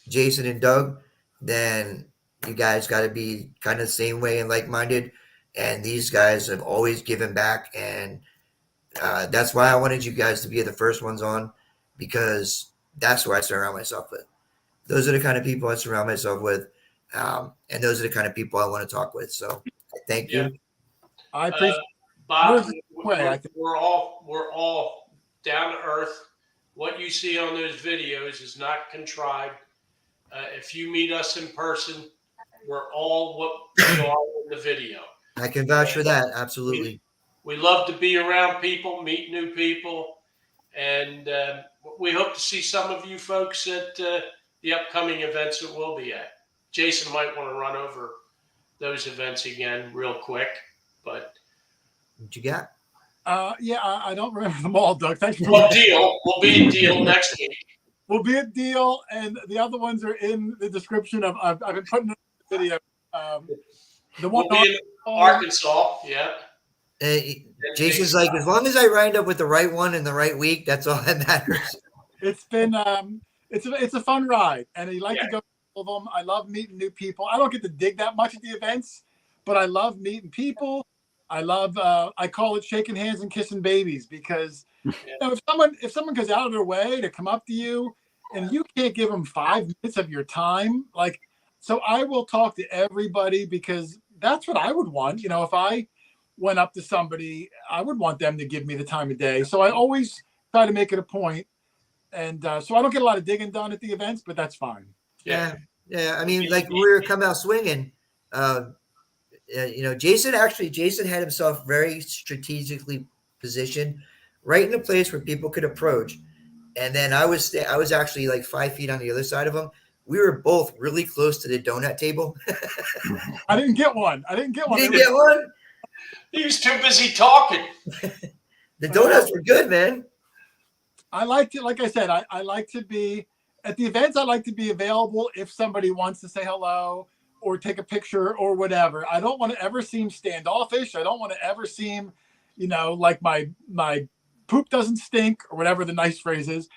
Jason and Doug, then you guys got to be kind of the same way and like-minded. And these guys have always given back. And that's why I wanted you guys to be the first ones on, because that's who I surround myself with. Those are the kind of people I surround myself with. And those are the kind of people I want to talk with. So thank you. I appreciate Bob, I think we're all down to earth. What you see on those videos is not contrived. If you meet us in person, we're all what we are in the video. I can vouch for that. Absolutely. We love to be around people, meet new people, and we hope to see some of you folks at the upcoming events that we'll be at. Jason might want to run over those events again real quick, but what you got? Yeah, I don't remember them all, Doug. Thanks for we'll be at Deal next week. We'll be at Deal, and the other ones are in the description of. I've been putting in the video. The one We'll be in Arkansas, yeah. Jason's like, as long as I wind up with the right one in the right week, that's all that matters. It's been it's a fun ride, and I like to go to all of them. I love meeting new people. I don't get to dig that much at the events, but I love meeting people. I love I call it shaking hands and kissing babies, because if someone goes out of their way to come up to you and you can't give them 5 minutes of your time, so I will talk to everybody, because that's what I would want. If I went up to somebody, I would want them to give me the time of day. So I always try to make it a point. And so I don't get a lot of digging done at the events, but that's fine. Yeah. I mean, like we're come out swinging. Jason had himself very strategically positioned right in a place where people could approach. And then I was actually like 5 feet on the other side of him. We were both really close to the donut table. I didn't get one. You didn't get one? He was too busy talking. The donuts were good, man. I like to, like I said, I like to be at the events. I like to be available if somebody wants to say hello or take a picture or whatever. I don't want to ever seem standoffish. I don't want to ever seem, like my poop doesn't stink, or whatever the nice phrase is.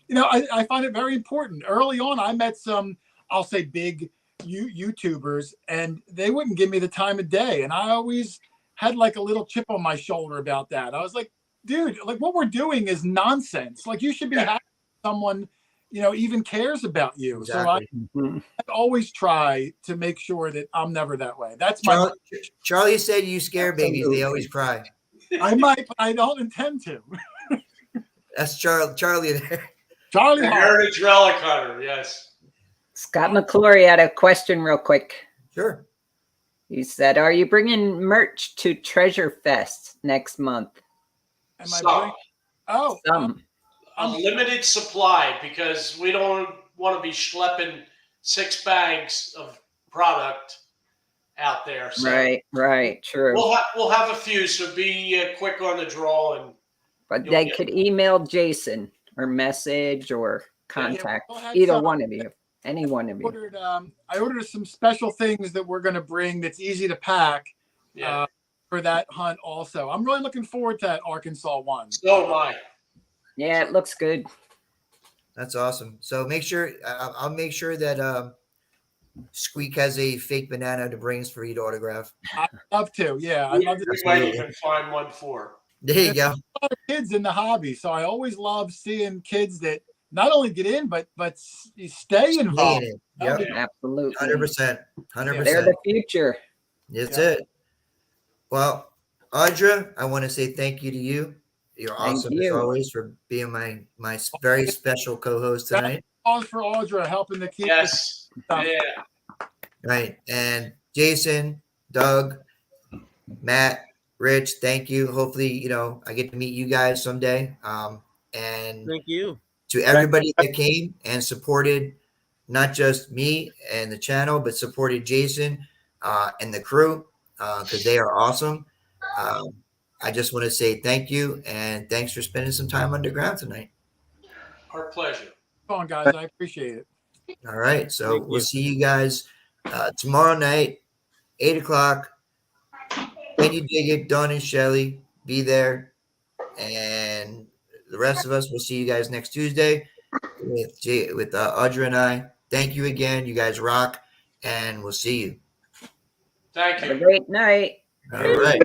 I find it very important. Early on, I met some, I'll say, big YouTubers, and they wouldn't give me the time of day. And I always had like a little chip on my shoulder about that. I was like, dude, like what we're doing is nonsense. Like you should be happy someone even cares about you. Exactly. So Mhm. I always try to make sure that I'm never that way. That's my. Charlie, Charlie said you scare babies. They Absolutely. always cry. I might, but I don't intend to. That's Charlie there. Charlie The Hart. Heritage Relic Hunter, yes. Scott McClory had a question real quick. Sure. He said, "Are you bringing merch to Treasure Fest next month?" Am I Some. bring- Oh, Some. A limited supply because we don't want to be schlepping 6 bags of product out there. So Right, true. we'll have a few. So be quick on the draw, and But you'll they get- could email Jason or message or contact we'll have either some. one of you, any one of you. I ordered some special things that we're going to bring that's easy to pack yeah. for that hunt also. I'm really looking forward to that Arkansas one. So am I. Yeah, it looks good. That's awesome. So make sure I'll make sure that Squeak has a fake banana to bring us for you to autograph. I'd love to. Yeah, I'd We, love to. we might even find one for. There you go. A lot of kids in the hobby, so I always love seeing kids that not only get in but stay involved. Staying in. Yep. Absolutely. 100%. They're 100%. the future. That's it. Well, Audra, I want to say thank you to you. You're Thank awesome as you. always for being my very special co-host tonight. Pause for Audra helping to keep Yes. stuff. Yeah. Right. And Jason, Doug, Matt, Rich, thank you. Hopefully, I get to meet you guys someday. And Thank you. to everybody that came and supported not just me and the channel, but supported Jason and the crew because they are awesome. I just want to say thank you and thanks for spending some time underground tonight. Our pleasure. Come on, guys. I appreciate it. All right. So Thank we'll you. see you guys tomorrow night, 8 o'clock. Can you dig it? Dawn and Shelly, be there. And the rest of us will see you guys next Tuesday with Audra and I. Thank you again. You guys rock. And we'll see you. Thank Have a you. great night. All right.